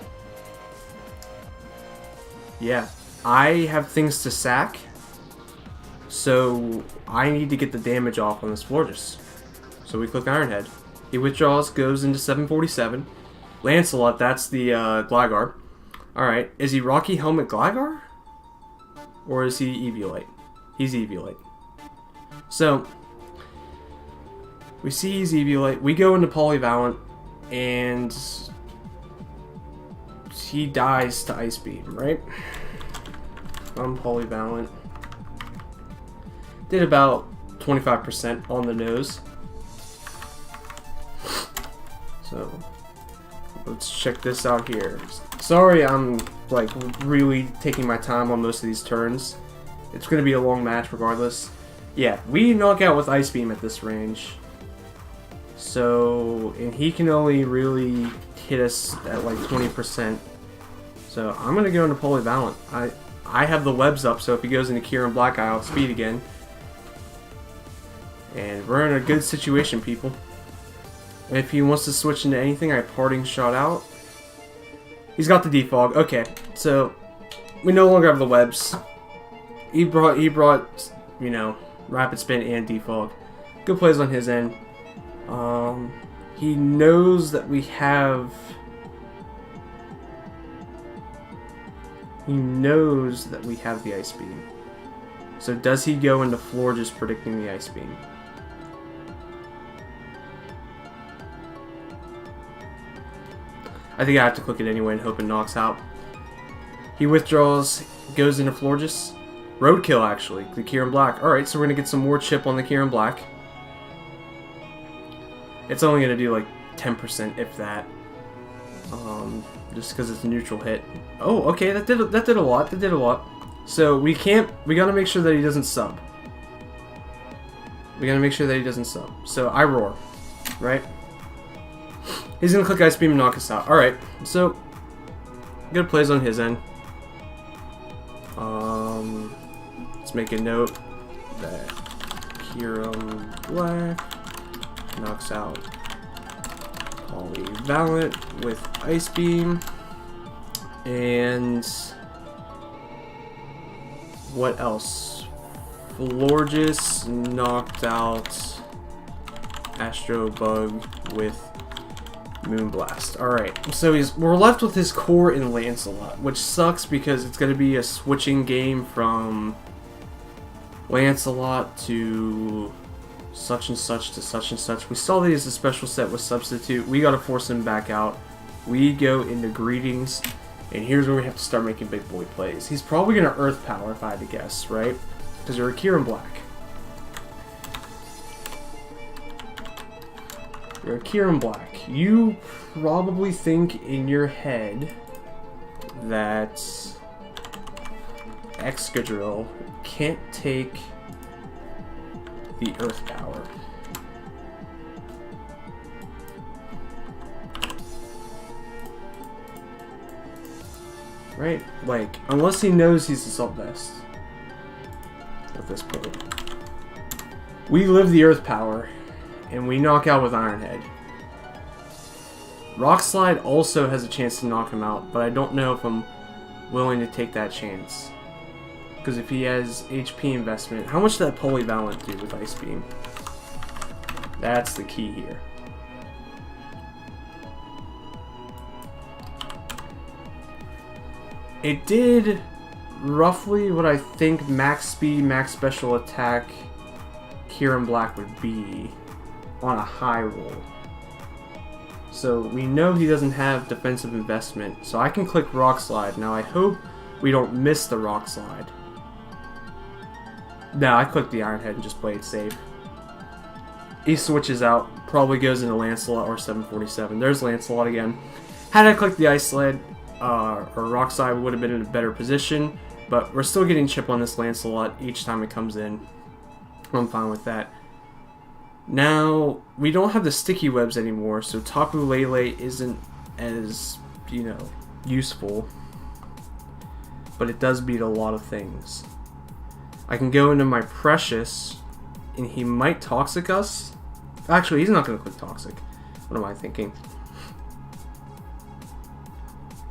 yeah. I have things to sack, so I need to get the damage off on this Florges. So we click Ironhead. He withdraws, goes into 747. Lancelot, that's the Gligar. Alright, is he Rocky Helmet Gligar? Or is he Eviolite? He's Eviolite. So, we see he's Eviolite. We go into Polyvalent, and he dies to Ice Beam, right? I'm Polyvalent. Did about 25% on the nose. So, let's check this out here. Sorry, I'm like really taking my time on most of these turns. It's going to be a long match regardless. Yeah, we knock out with Ice Beam at this range. So, and he can only really hit us at like 20%. So I'm going to go into Polyvalent. I have the webs up, so if he goes into Kieran Black, I outspeed again. And we're in a good situation, people. If he wants to switch into anything, I Parting Shot out. He's got the defog. Okay, so we no longer have the webs. He brought, you know, Rapid Spin and defog. Good plays on his end. He knows that we have. He knows that we have the Ice Beam. So does he go into Florges predicting the Ice Beam? I think I have to click it anyway and hope it knocks out. He withdraws, goes into Florges. Roadkill, actually. The Kieran Black. Alright, so we're going to get some more chip on the Kieran Black. It's only going to do like 10%, if that. Just because it's a neutral hit. Oh, okay, that did a lot. That did a lot. So we gotta make sure that he doesn't sub. We gotta make sure that he doesn't sub. So I roar, right? He's gonna click Ice Beam and knock us out. Alright, so good plays on his end. Let's make a note that Kieran Black knocks out Polyvalent with Ice Beam. And what else? Florges knocked out Astro Bug with Moonblast. Alright, so we're left with his core in Lancelot, which sucks because it's going to be a switching game from Lancelot to such and such to such and such. We saw that he's a special set with Substitute. We got to force him back out. We go into Greetings, and here's where we have to start making big boy plays. He's probably going to Earth Power if I had to guess, right? Because you're a Kieran Black. You're a Kieran Black. You probably think in your head that Excadrill can't take the Earth Power. Right? Like, unless he knows he's Assault Vest at this point. We live the Earth Power, and we knock out with Ironhead. Rock Slide also has a chance to knock him out, but I don't know if I'm willing to take that chance. Because if he has HP investment, how much does that Polyvalent do with Ice Beam? That's the key here. It did roughly what I think max speed, max special attack Kieran Black would be on a high roll. So we know he doesn't have defensive investment, so I can click Rock Slide. Now I hope we don't miss the Rock Slide. No, I clicked the Ironhead and just played safe. He switches out, probably goes into Lancelot or 747. There's Lancelot again. Had I clicked the Ice Sled or Rock Slide, we would have been in a better position. But we're still getting chip on this Lancelot each time it comes in. I'm fine with that. Now, we don't have the sticky webs anymore, so Tapu Lele isn't as, useful. But it does beat a lot of things. I can go into my Precious, and he might Toxic us. Actually, he's not going to click Toxic. What am I thinking?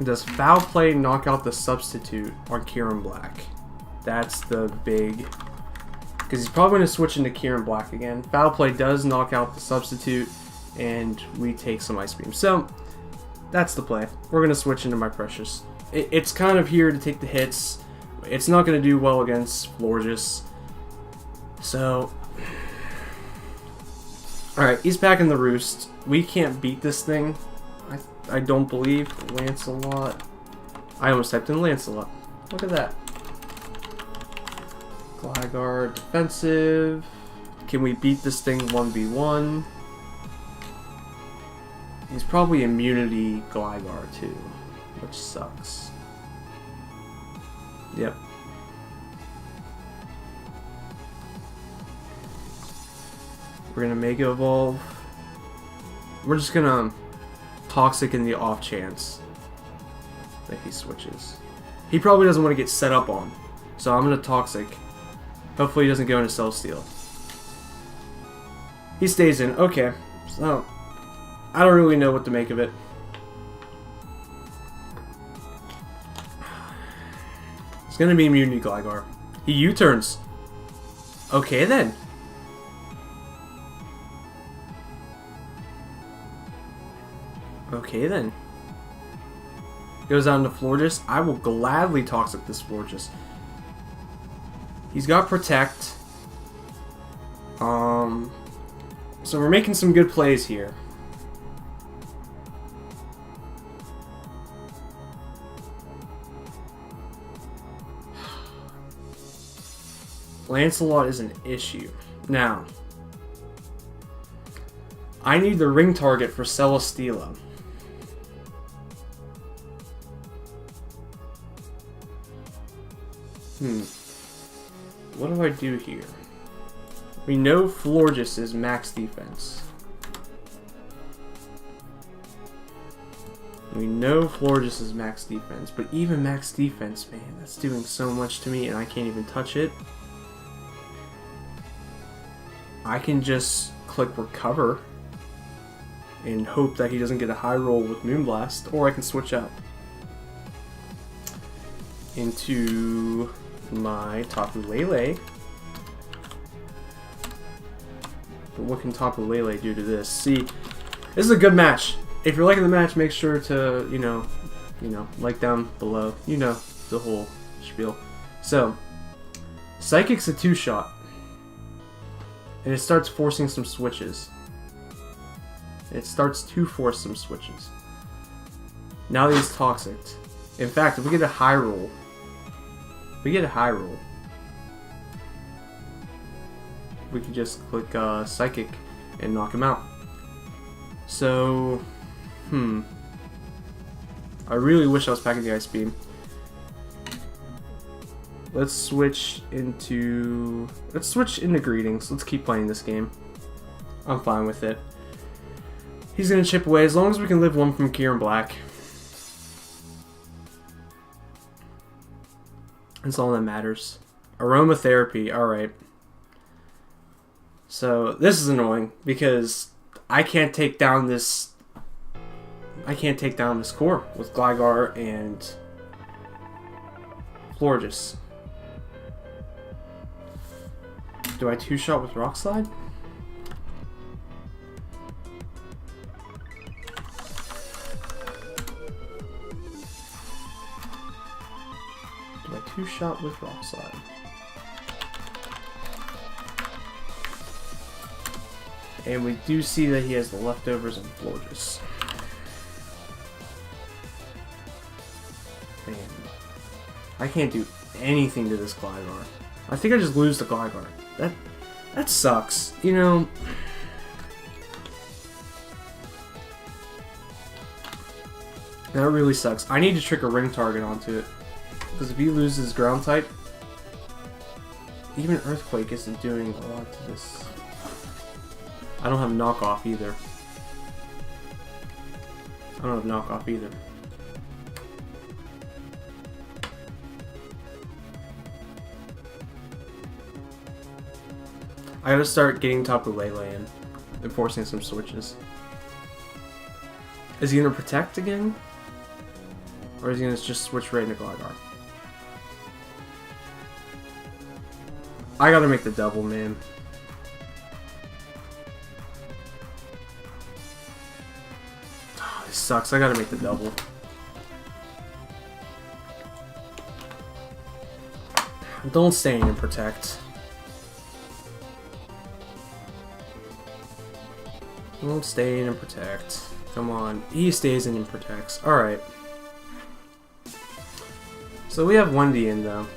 Does Foul Play knock out the substitute on Kieran Black? That's the big... Because he's probably going to switch into Kieran Black again. Foul Play does knock out the substitute, and we take some Ice Beam. So, that's the play. We're going to switch into my Precious. It's kind of here to take the hits. It's not going to do well against Florges. So... Alright, he's back in the Roost. We can't beat this thing. I don't believe. Lancelot. I almost typed in Lancelot. Look at that. Gligar, defensive. Can we beat this thing 1v1? He's probably immunity Gligar too, which sucks. Yep. We're gonna Mega Evolve. We're just gonna Toxic in the off chance that he switches. He probably doesn't want to get set up on, so I'm gonna Toxic. Hopefully he doesn't go into Self Steal. He stays in. Okay, so I don't really know what to make of it. It's gonna be Immunity Gligar. He U-turns. Okay then. Okay then. Goes on to Florges. I will gladly Toxic this Florges. He's got Protect. So we're making some good plays here. Lancelot is an issue. Now, I need the ring target for Celesteela. What do I do here? We know Florges is max defense. We know Florges is max defense, but even max defense, man, that's doing so much to me and I can't even touch it. I can just click Recover and hope that he doesn't get a high roll with Moonblast, or I can switch out into my Tapu Lele. But what can Tapu Lele do to this? See, this is a good match. If you're liking the match, make sure to, like down below. You know the whole spiel. So, Psychic's a 2-shot. And it starts forcing some switches. It starts to force some switches. Now that he's Toxic. In fact, if we get a high roll, we can just click Psychic and knock him out. So, I really wish I was packing the Ice Beam. Let's switch into Greetings. Let's keep playing this game. I'm fine with it. He's gonna chip away as long as we can live one from Kieran Black. That's all that matters. Aromatherapy, alright. So, this is annoying because I can't take down this core with Gligar and Florges. Do I 2-shot with Rock Slide? Do I 2-shot with Rock Slide? And we do see that he has the leftovers on Florges. Man, I can't do anything to this Gligar. I think I just lose the Gligar. That sucks. You know, that really sucks. I need to trick a ring target onto it. Because if he loses ground type, even Earthquake isn't doing a lot to this. I don't have knockoff either. I don't have knockoff either. I gotta start getting Tapu Lele in and forcing some switches. Is he gonna protect again? Or is he gonna just switch right into Gligar? I gotta make the double, man. Oh, this sucks. I gotta make the double. Don't stay in and protect. Don't stay in and protect. Come on. He stays in and protects. Alright. So we have Wendy in though.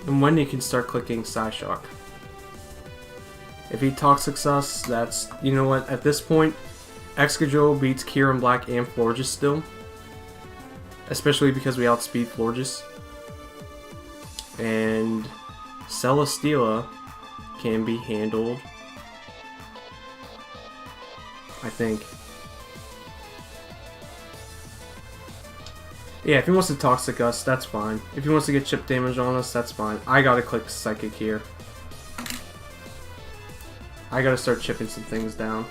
And Wendy can start clicking Psyshock. If he Toxics us, that's... You know what? At this point, Excadrill beats Kieran Black and Florges still. Especially because we outspeed Florges. And Celesteela can be handled, I think. Yeah, if he wants to Toxic us, that's fine. If he wants to get chip damage on us, that's fine. I gotta click Psychic here. I gotta start chipping some things down.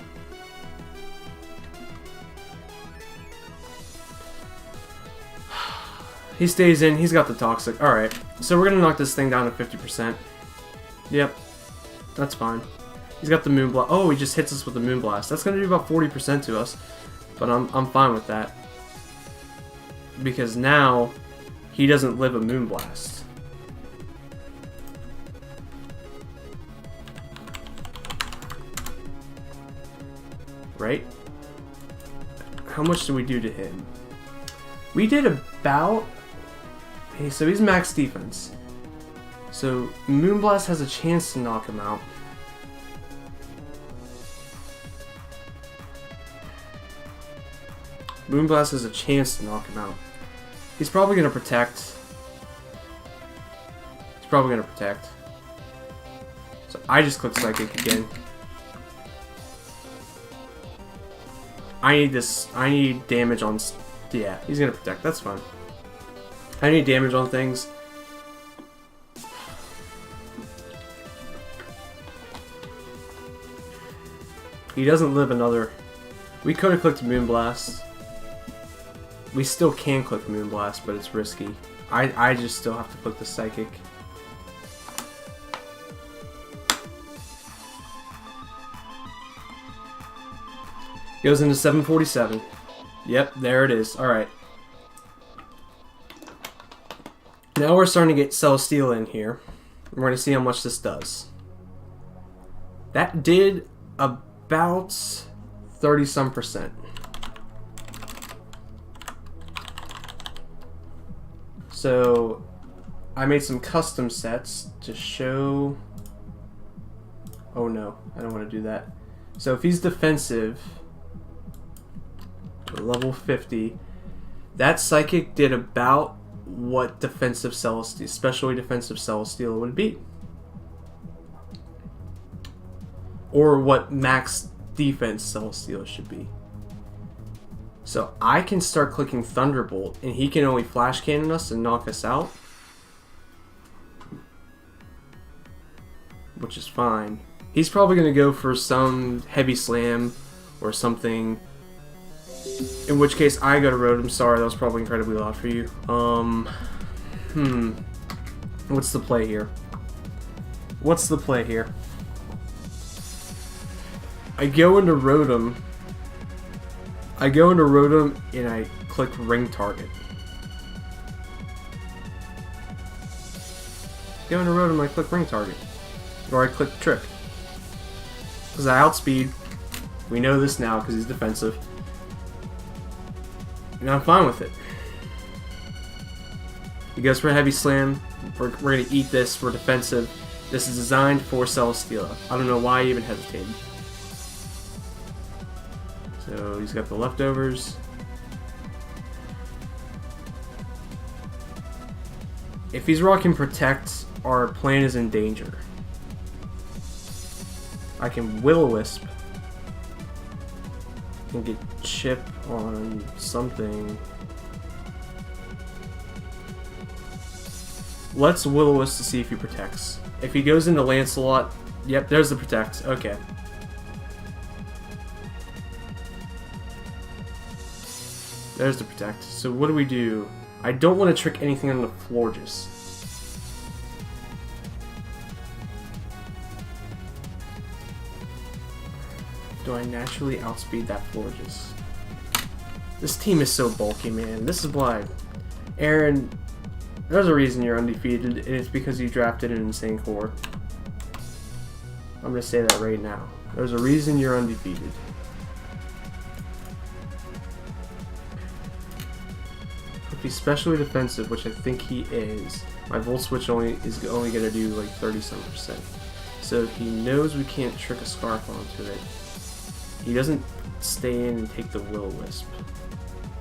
He stays in, he's got the Toxic. Alright, so we're gonna knock this thing down to 50%. Yep, that's fine. He's got the Moonblast. Oh, he just hits us with the Moonblast. That's gonna do about 40% to us. But I'm fine with that. Because now, he doesn't live a Moonblast. Right? How much do we do to him? We did about... Okay, so he's max defense. So, Moonblast has a chance to knock him out. Moonblast has a chance to knock him out. He's probably going to protect. He's probably going to protect. So I just click Psychic again. I need this. I need damage on... Yeah, he's going to protect. That's fine. I need damage on things. He doesn't live another... We could have clicked Moonblast. We still can click Moonblast, but it's risky. I just still have to click the Psychic. Goes into 747. Yep, there it is. Alright. Now we're starting to get Celesteela in here. We're going to see how much this does. That did about 30-some%. So, I made some custom sets to show... Oh no, I don't want to do that. So if he's defensive, level 50, that Psychic did about what defensive Celesteela, especially defensive Celesteela would be. Or what max defense Celesteela should be. So I can start clicking Thunderbolt, and he can only Flash Cannon us and knock us out. Which is fine. He's probably going to go for some Heavy Slam or something. In which case I go to Rotom. Sorry, that was probably incredibly loud for you. What's the play here? What's the play here? I go into Rotom. And I click Ring Target. Go into Rotom and I click Ring Target. Or I click Trick. Because I outspeed. We know this now because he's defensive. And I'm fine with it. He goes for a Heavy Slam. We're going to eat this. We're defensive. This is designed for Celesteela. I don't know why I even hesitated. So he's got the leftovers. If he's rocking Protect, our plan is in danger. I can Will-O-Wisp and get Chip on something. Let's Will-O-Wisp to see if he protects. If he goes into Lancelot, yep, there's the Protect. Okay. There's the Protect. So what do we do? I don't want to trick anything on the Florges. Do I naturally outspeed that Florges? This team is so bulky, man. This is why. Aaron, there's a reason you're undefeated, and it's because you drafted an insane core. I'm going to say that right now. There's a reason you're undefeated. If he's specially defensive, which I think he is, my Volt Switch is only going to do like 30-some%. So he knows we can't trick a Scarf onto it. He doesn't stay in and take the Will-O-Wisp.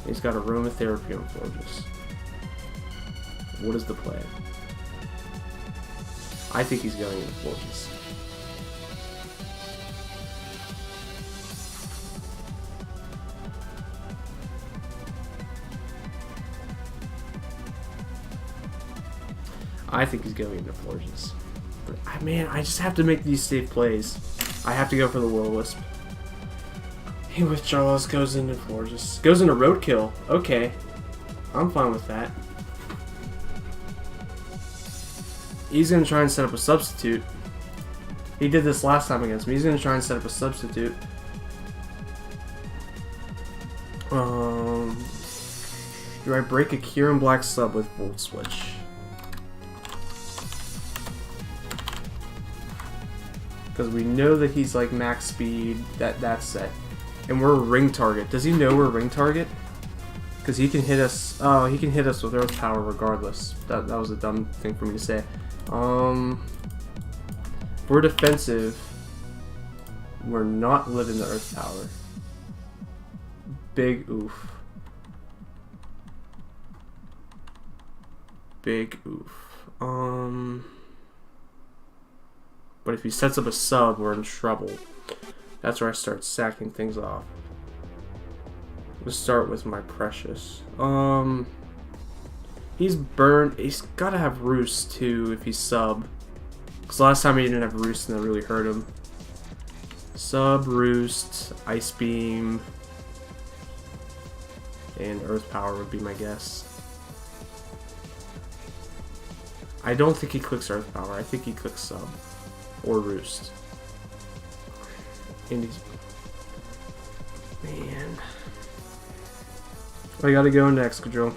He's got Aromatherapy on Florges. What is the play? I think he's going into Florges. I think he's going into Florges. But, man, I just have to make these safe plays. I have to go for the Will-O-Wisp. He withdraws, goes into Florges. Goes into Roadkill. Okay. I'm fine with that. He's going to try and set up a substitute. He did this last time against me. He's going to try and set up a substitute. Do I break a Kieran Black sub with Volt Switch? Because we know that he's like max speed, that's set. And we're a ring target. Does he know we're a ring target? Because he can hit us. Oh, he can hit us with Earth Power regardless. That was a dumb thing for me to say. If we're defensive, we're not living the Earth Power. Big oof. Big oof. But if he sets up a sub, we're in trouble. That's where I start sacking things off. Let's start with my Precious. He's burned. He's got to have Roost too if he's sub. Because last time he didn't have Roost and that really hurt him. Sub, Roost, Ice Beam, and Earth Power would be my guess. I don't think he clicks Earth Power. I think he clicks Sub or Roost. And he's... Man. I gotta go into Excadrill.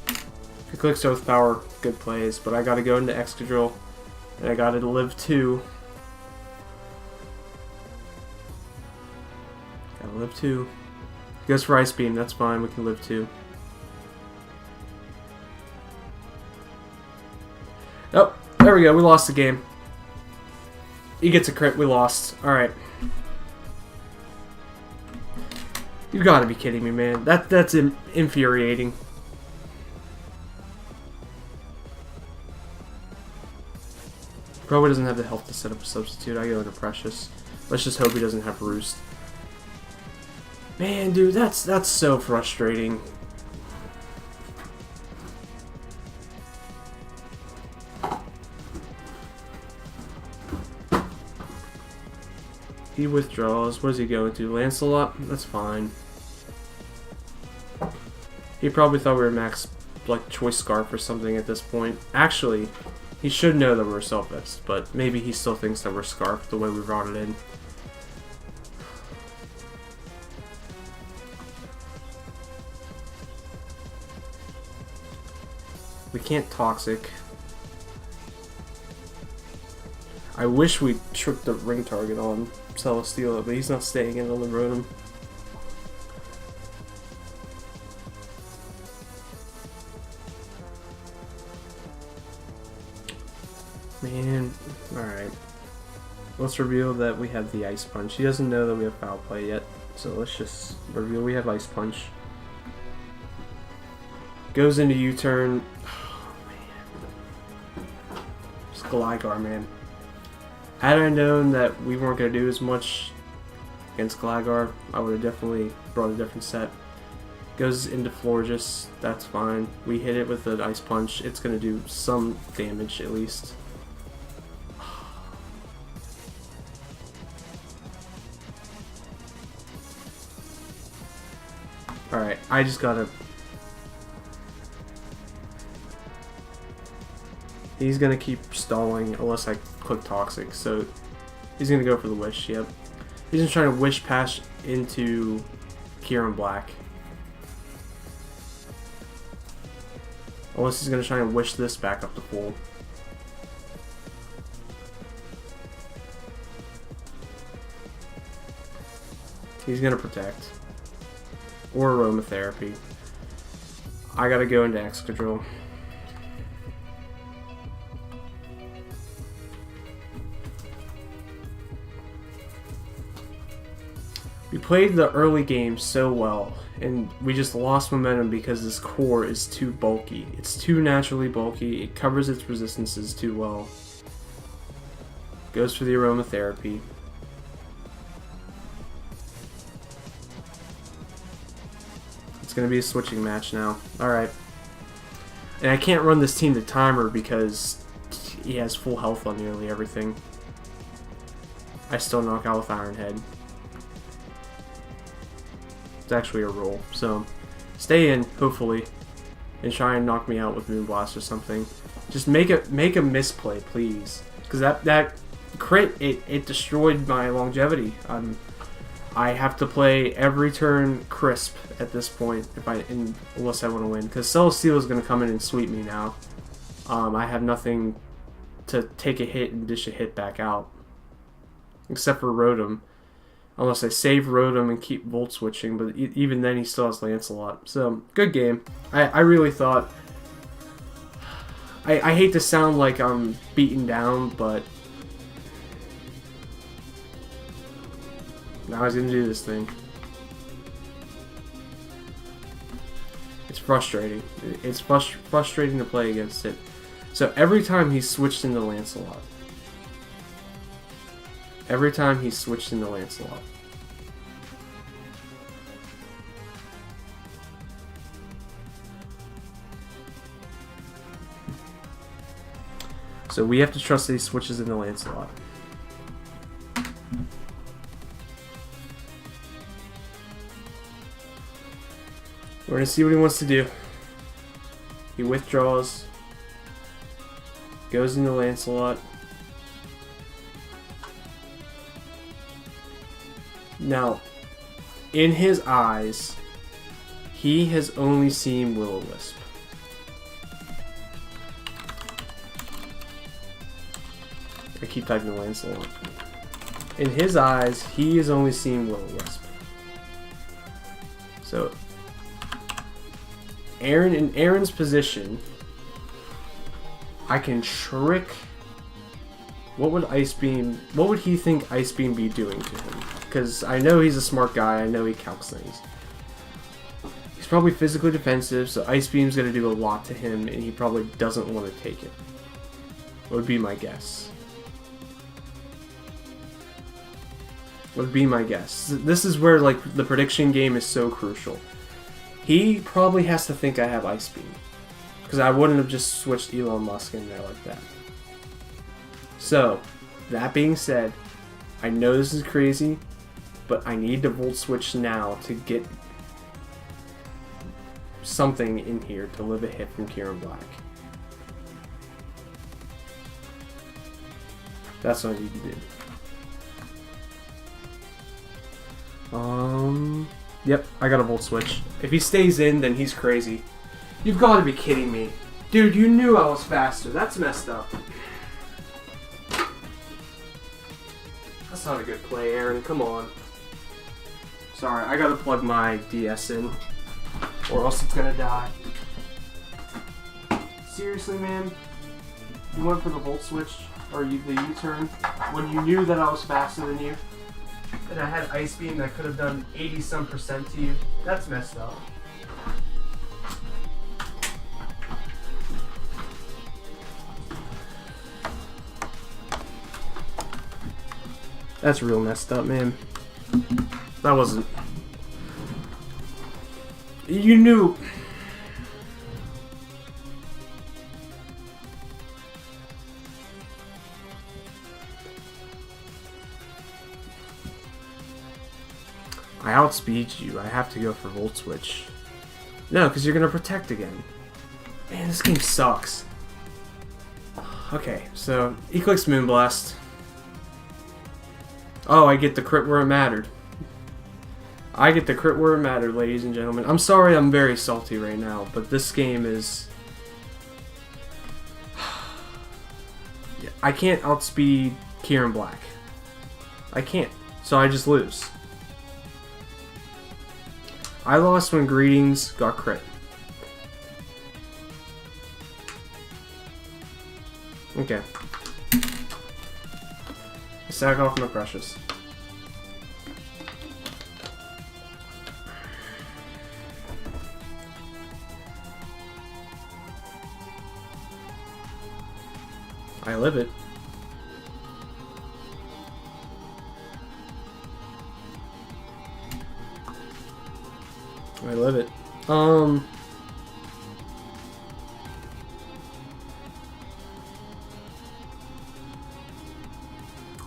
If he clicks Earth Power, good plays, but I gotta go into Excadrill, and I gotta live 2. Gotta live 2. He goes for Ice Beam, that's fine, we can live 2. Oh, there we go, we lost the game. He gets a crit, we lost. Alright. You gotta be kidding me, man. That's infuriating. Probably doesn't have the health to set up a substitute. I go into Precious. Let's just hope he doesn't have Roost. Man, dude, that's so frustrating. He withdraws. What is he going to? Lancelot? That's fine. He probably thought we were max, like, Choice Scarf or something at this point. Actually, he should know that we're Selfist, but maybe he still thinks that we're Scarf the way we brought it in. We can't Toxic. I wish we tricked the ring target on Celesteela, but he's not staying in on the Rotom. Man, alright. Let's reveal that we have the Ice Punch. He doesn't know that we have Foul Play yet, so let's just reveal we have Ice Punch. Goes into U-turn. Oh, man. Gligar, man. Had I known that we weren't going to do as much against Gligar, I would have definitely brought a different set. Goes into Florges, that's fine. We hit it with an Ice Punch. It's going to do some damage at least. Alright, I just gotta... He's gonna keep stalling unless I click Toxic, so he's gonna go for the Wish, yep. He's just trying to Wish Pass into Kieran Black. Unless he's gonna try and Wish this back up to full. He's gonna Protect. Or Aromatherapy. I gotta go into Excadrill. We played the early game so well, and we just lost momentum because this core is too bulky. It's too naturally bulky, it covers its resistances too well. Goes for the Aromatherapy. It's going to be a switching match now. Alright. And I can't run this team to timer because he has full health on nearly everything. I still knock out with Iron Head. It's actually a roll, so stay in, hopefully, and try and knock me out with Moonblast or something. Just make a misplay, please, because that crit it destroyed my longevity. I have to play every turn crisp at this point unless I want to win, because Celesteal is going to come in and sweep me now. I have nothing to take a hit and dish a hit back out, except for Rotom. Unless I save Rotom and keep Volt Switching, but even then he still has Lancelot. So, good game. I really thought... I hate to sound like I'm beaten down, but... Now he's gonna do this thing. It's frustrating. It's frustrating to play against it. So every time he switched into Lancelot. Every time he switched into Lancelot. So we have to trust that he switches into Lancelot. We're going to see what he wants to do. He withdraws. Goes into Lancelot. Now, in his eyes, he has only seen Will-O-Wisp. I keep typing Lancelot. In his eyes, he has only seen Will-O-Wisp. So, Aaron, in Aaron's position, I can trick. What would he think Ice Beam be doing to him? Because I know he's a smart guy, I know he calcs things. He's probably physically defensive, so Ice Beam's going to do a lot to him, and he probably doesn't want to take it. Would be my guess. Would be my guess. This is where like the prediction game is so crucial. He probably has to think I have Ice Beam. Because I wouldn't have just switched Elon Musk in there like that. So, that being said, I know this is crazy, but I need to Volt Switch now to get something in here to live a hit from Kieran Black. That's what I need to do. Yep, I got a Volt Switch. If he stays in, then he's crazy. You've got to be kidding me. Dude, you knew I was faster. That's messed up. That's not a good play, Aaron. Come on. Sorry, I gotta plug my DS in, or else it's gonna die. Seriously, man? You went for the Volt Switch, or the U-turn, when you knew that I was faster than you? And I had Ice Beam that could have done 80-some% to you? That's messed up. That's real messed up, man. That wasn't... You knew... I outspeed you. I have to go for Volt Switch. No, because you're going to protect again. Man, this game sucks. Okay, so he clicks Moonblast. Oh, I get the crit where it mattered. I get the crit where it mattered, ladies and gentlemen. I'm sorry I'm very salty right now, but this game is... I can't outspeed Kieran Black. I can't. So I just lose. I lost when Greetings got crit. Okay. Sack off my precious. I live it. I live it.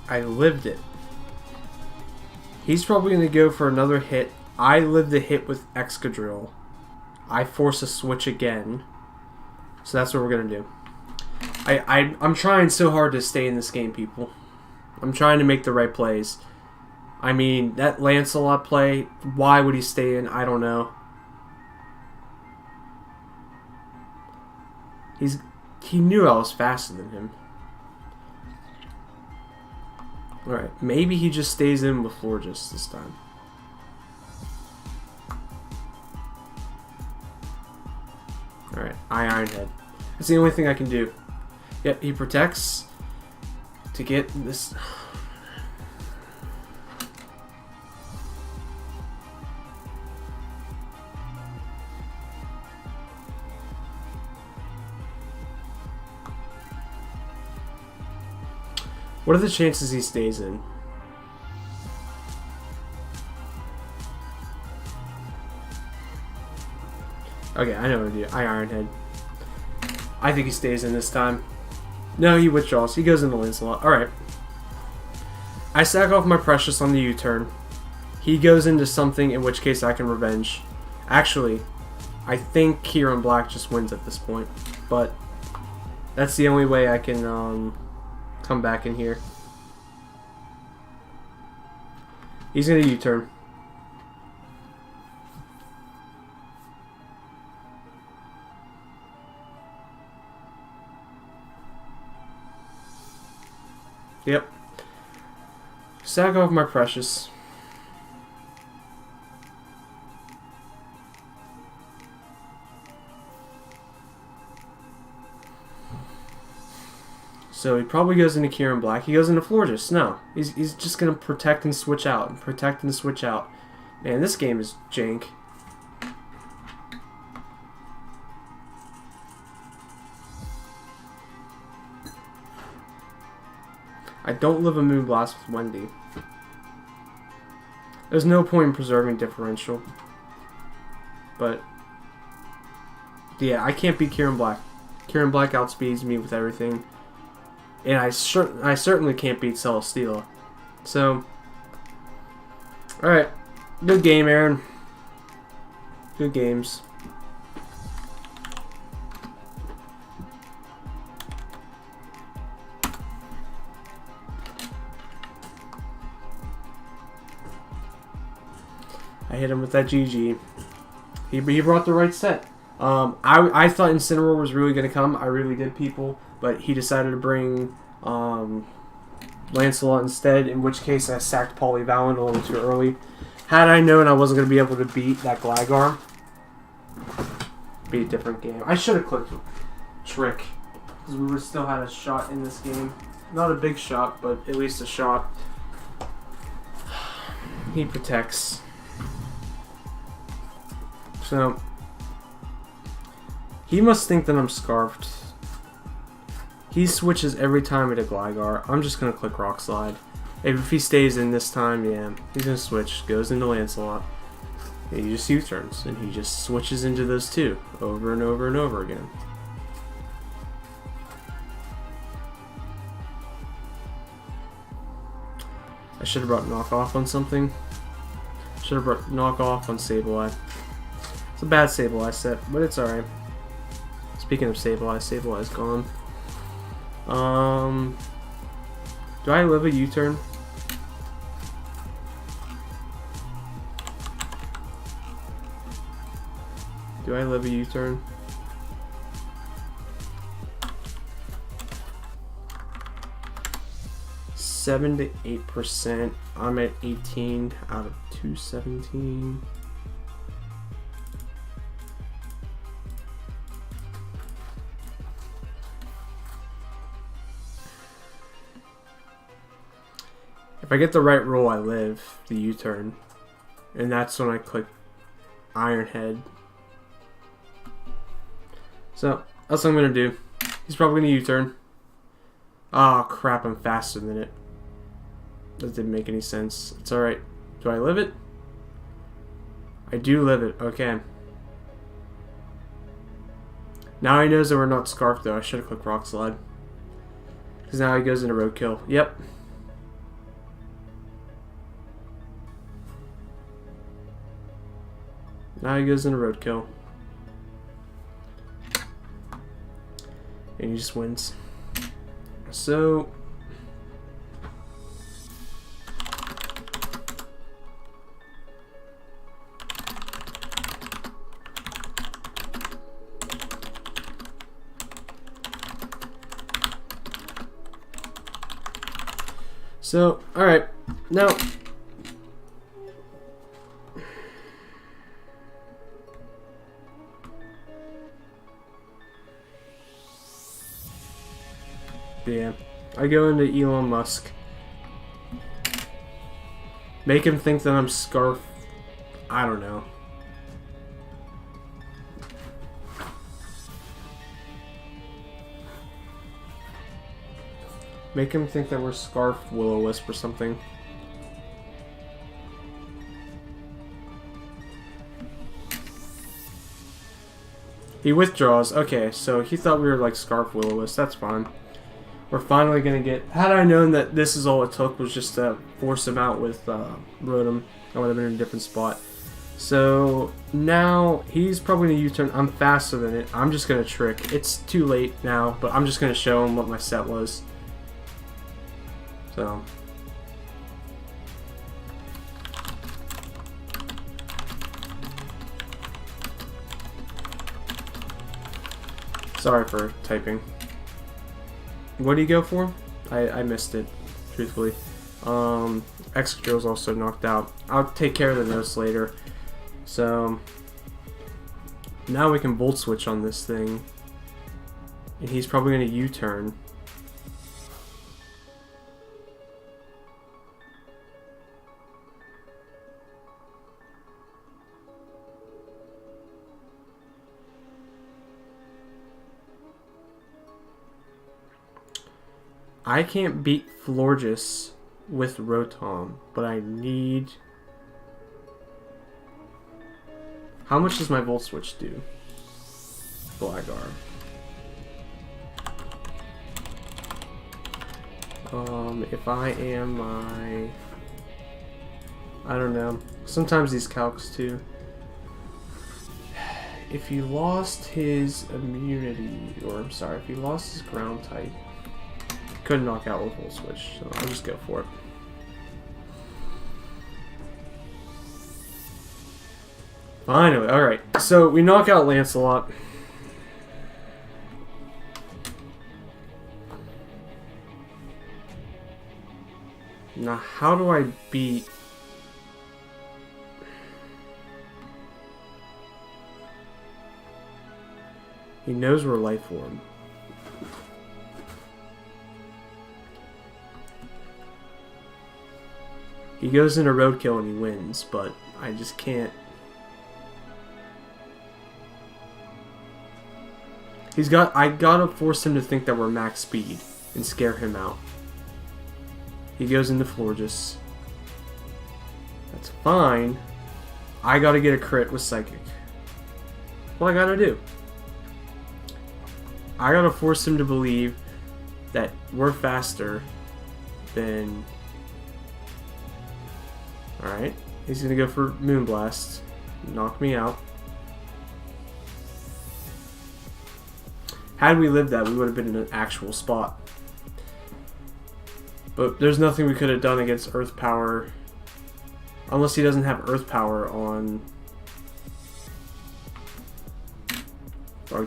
I lived it. He's probably going to go for another hit. I live the hit with Excadrill. I force a switch again. So that's what we're going to do. I'm trying so hard to stay in this game, people. I'm trying to make the right plays. I mean, that Lancelot play, why would he stay in? I don't know. He knew I was faster than him. Alright, maybe he just stays in with Florges this time. Alright, Iron Head. That's the only thing I can do. Yep, he protects to get this... What are the chances he stays in? Okay, I know what to do. I Iron Head. I think he stays in this time. No, he withdraws. He goes into Lancelot. Alright. I sack off my Precious on the U-turn. He goes into something, in which case I can revenge. Actually, I think Kieran Black just wins at this point. But that's the only way I can come back in here. He's going to U-turn. Yep. Sack off my Precious. So he probably goes into Kieran Black. He goes into Florges. No. He's just going to protect and switch out. And protect and switch out. Man, this game is jank. I don't live a Moonblast with Wendy. There's no point in preserving differential. But yeah, I can't beat Kieran Black. Kieran Black outspeeds me with everything. And I certainly can't beat Celesteela. So, alright. Good game, Aaron. Good games. I hit him with that GG. He brought the right set. I thought Incineroar was really going to come. I really did, people. But he decided to bring Lancelot instead, in which case I sacked Polyvalent a little too early. Had I known I wasn't going to be able to beat that Gligar, be a different game. I should have clicked Trick, because we would still had a shot in this game. Not a big shot, but at least a shot. He protects. So, he must think that I'm Scarfed. He switches every time at a Gligar. I'm just going to click Rock Slide. If he stays in this time, yeah, he's gonna switch. Goes into Lancelot. And he just U-turns, and he just switches into those two over and over and over again. I should have brought knockoff on something. Should have brought knockoff on Sableye. It's a bad Sableye set, but it's alright. Speaking of Sableye, Sableye's gone. Do I live a U-turn? Do I live a U-turn? $7 to 8%. I'm at 18 out of 217. If I get the right roll, I live the U-turn. And that's when I click Iron Head. So, that's what I'm going to do. He's probably going to U-turn. Oh crap, I'm faster than it. That didn't make any sense. It's alright. Do I live it? I do live it. Okay. Now he knows that we're not Scarf though. I should have clicked Rock Slide. Because now he goes into Roadkill. Yep. Now he goes into Roadkill. And he just wins. So... alright, now... Yeah, I go into Elon Musk. Make him think that I'm Scarf. I don't know. Make him think that we're Scarf Will-O-Wisp or something. He withdraws. Okay, so he thought we were like Scarf Will-O-Wisp. That's fine. We're finally going to get... Had I known that this is all it took was just to force him out with Rotom, I would have been in a different spot. So now he's probably going to U-turn. I'm faster than it. I'm just going to trick. It's too late now, but I'm just going to show him what my set was. So... Sorry for typing. What do you go for? I missed it, truthfully. Excadrill's also knocked out. I'll take care of the notes later. So now we can Volt Switch on this thing. And he's probably going to U-turn. I can't beat Florges with Rotom, but I need... How much does my Volt Switch do? Blackguard. If I am my... I don't know. Sometimes these calcs too. If he lost his immunity, or I'm sorry, if he lost his ground type, couldn't knock out with Volt Switch, so I'll just go for it. Finally, alright. So we knock out Lancelot. Now, how do I beat... He knows we're Life Orb. He goes into Roadkill and he wins, but I just can't. I gotta force him to think that we're max speed and scare him out. He goes into Florges. That's fine. I gotta get a crit with Psychic. What I gotta do? I gotta force him to believe that we're faster than... Alright, he's gonna go for Moonblast. Knock me out. Had we lived that, we would have been in an actual spot. But there's nothing we could have done against Earth Power. Unless he doesn't have Earth Power on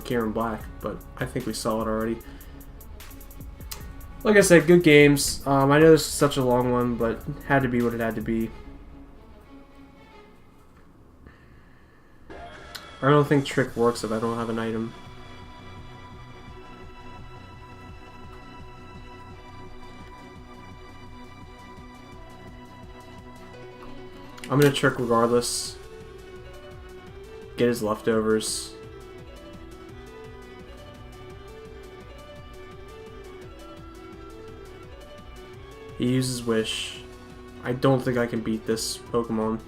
Kieran Black, but I think we saw it already. Like I said, good games. I know this is such a long one, but had to be what it had to be. I don't think Trick works if I don't have an item. I'm gonna Trick regardless. Get his leftovers. He uses Wish. I don't think I can beat this Pokemon.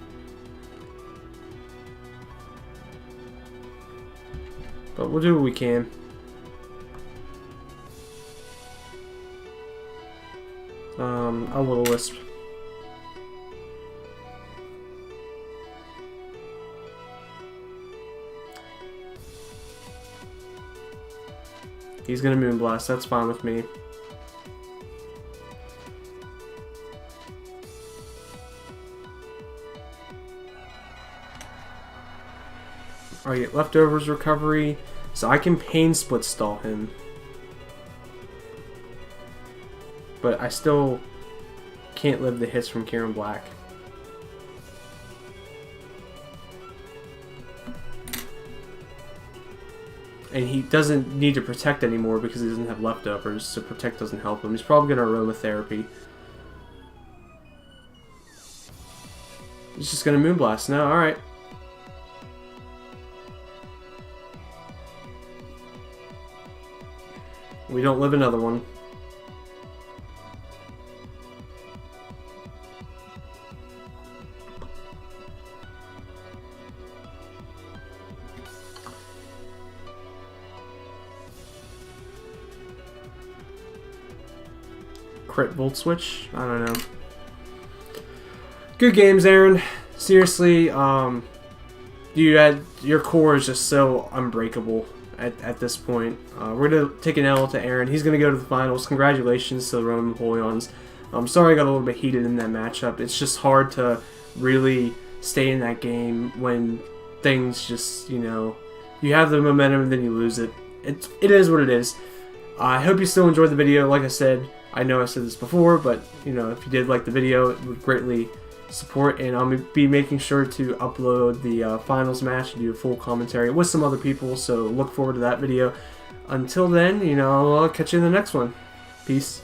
But we'll do what we can. A little Wisp. He's gonna Moonblast, that's fine with me. Alright, leftovers recovery, so I can Pain Split stall him. But I still can't live the hits from Kieran Black. And he doesn't need to Protect anymore because he doesn't have leftovers, so Protect doesn't help him. He's probably going to Aromatherapy. He's just going to Moonblast now, alright. We don't live another one. Crit Volt Switch? I don't know. Good games, Aaron. Seriously, your core is just so unbreakable at this point. We're going to take an L to Aaron. He's going to go to the finals. Congratulations to the Roman Empoleons. I'm sorry I got a little bit heated in that matchup. It's just hard to really stay in that game when things just, you know, you have the momentum and then you lose it. It is what it is. I hope you still enjoyed the video. Like I said, I know I said this before, but you know, if you did like the video, it would greatly support, and I'll be making sure to upload the finals match and do a full commentary with some other people, so look forward to that video. Until then, you know, I'll catch you in the next one. Peace.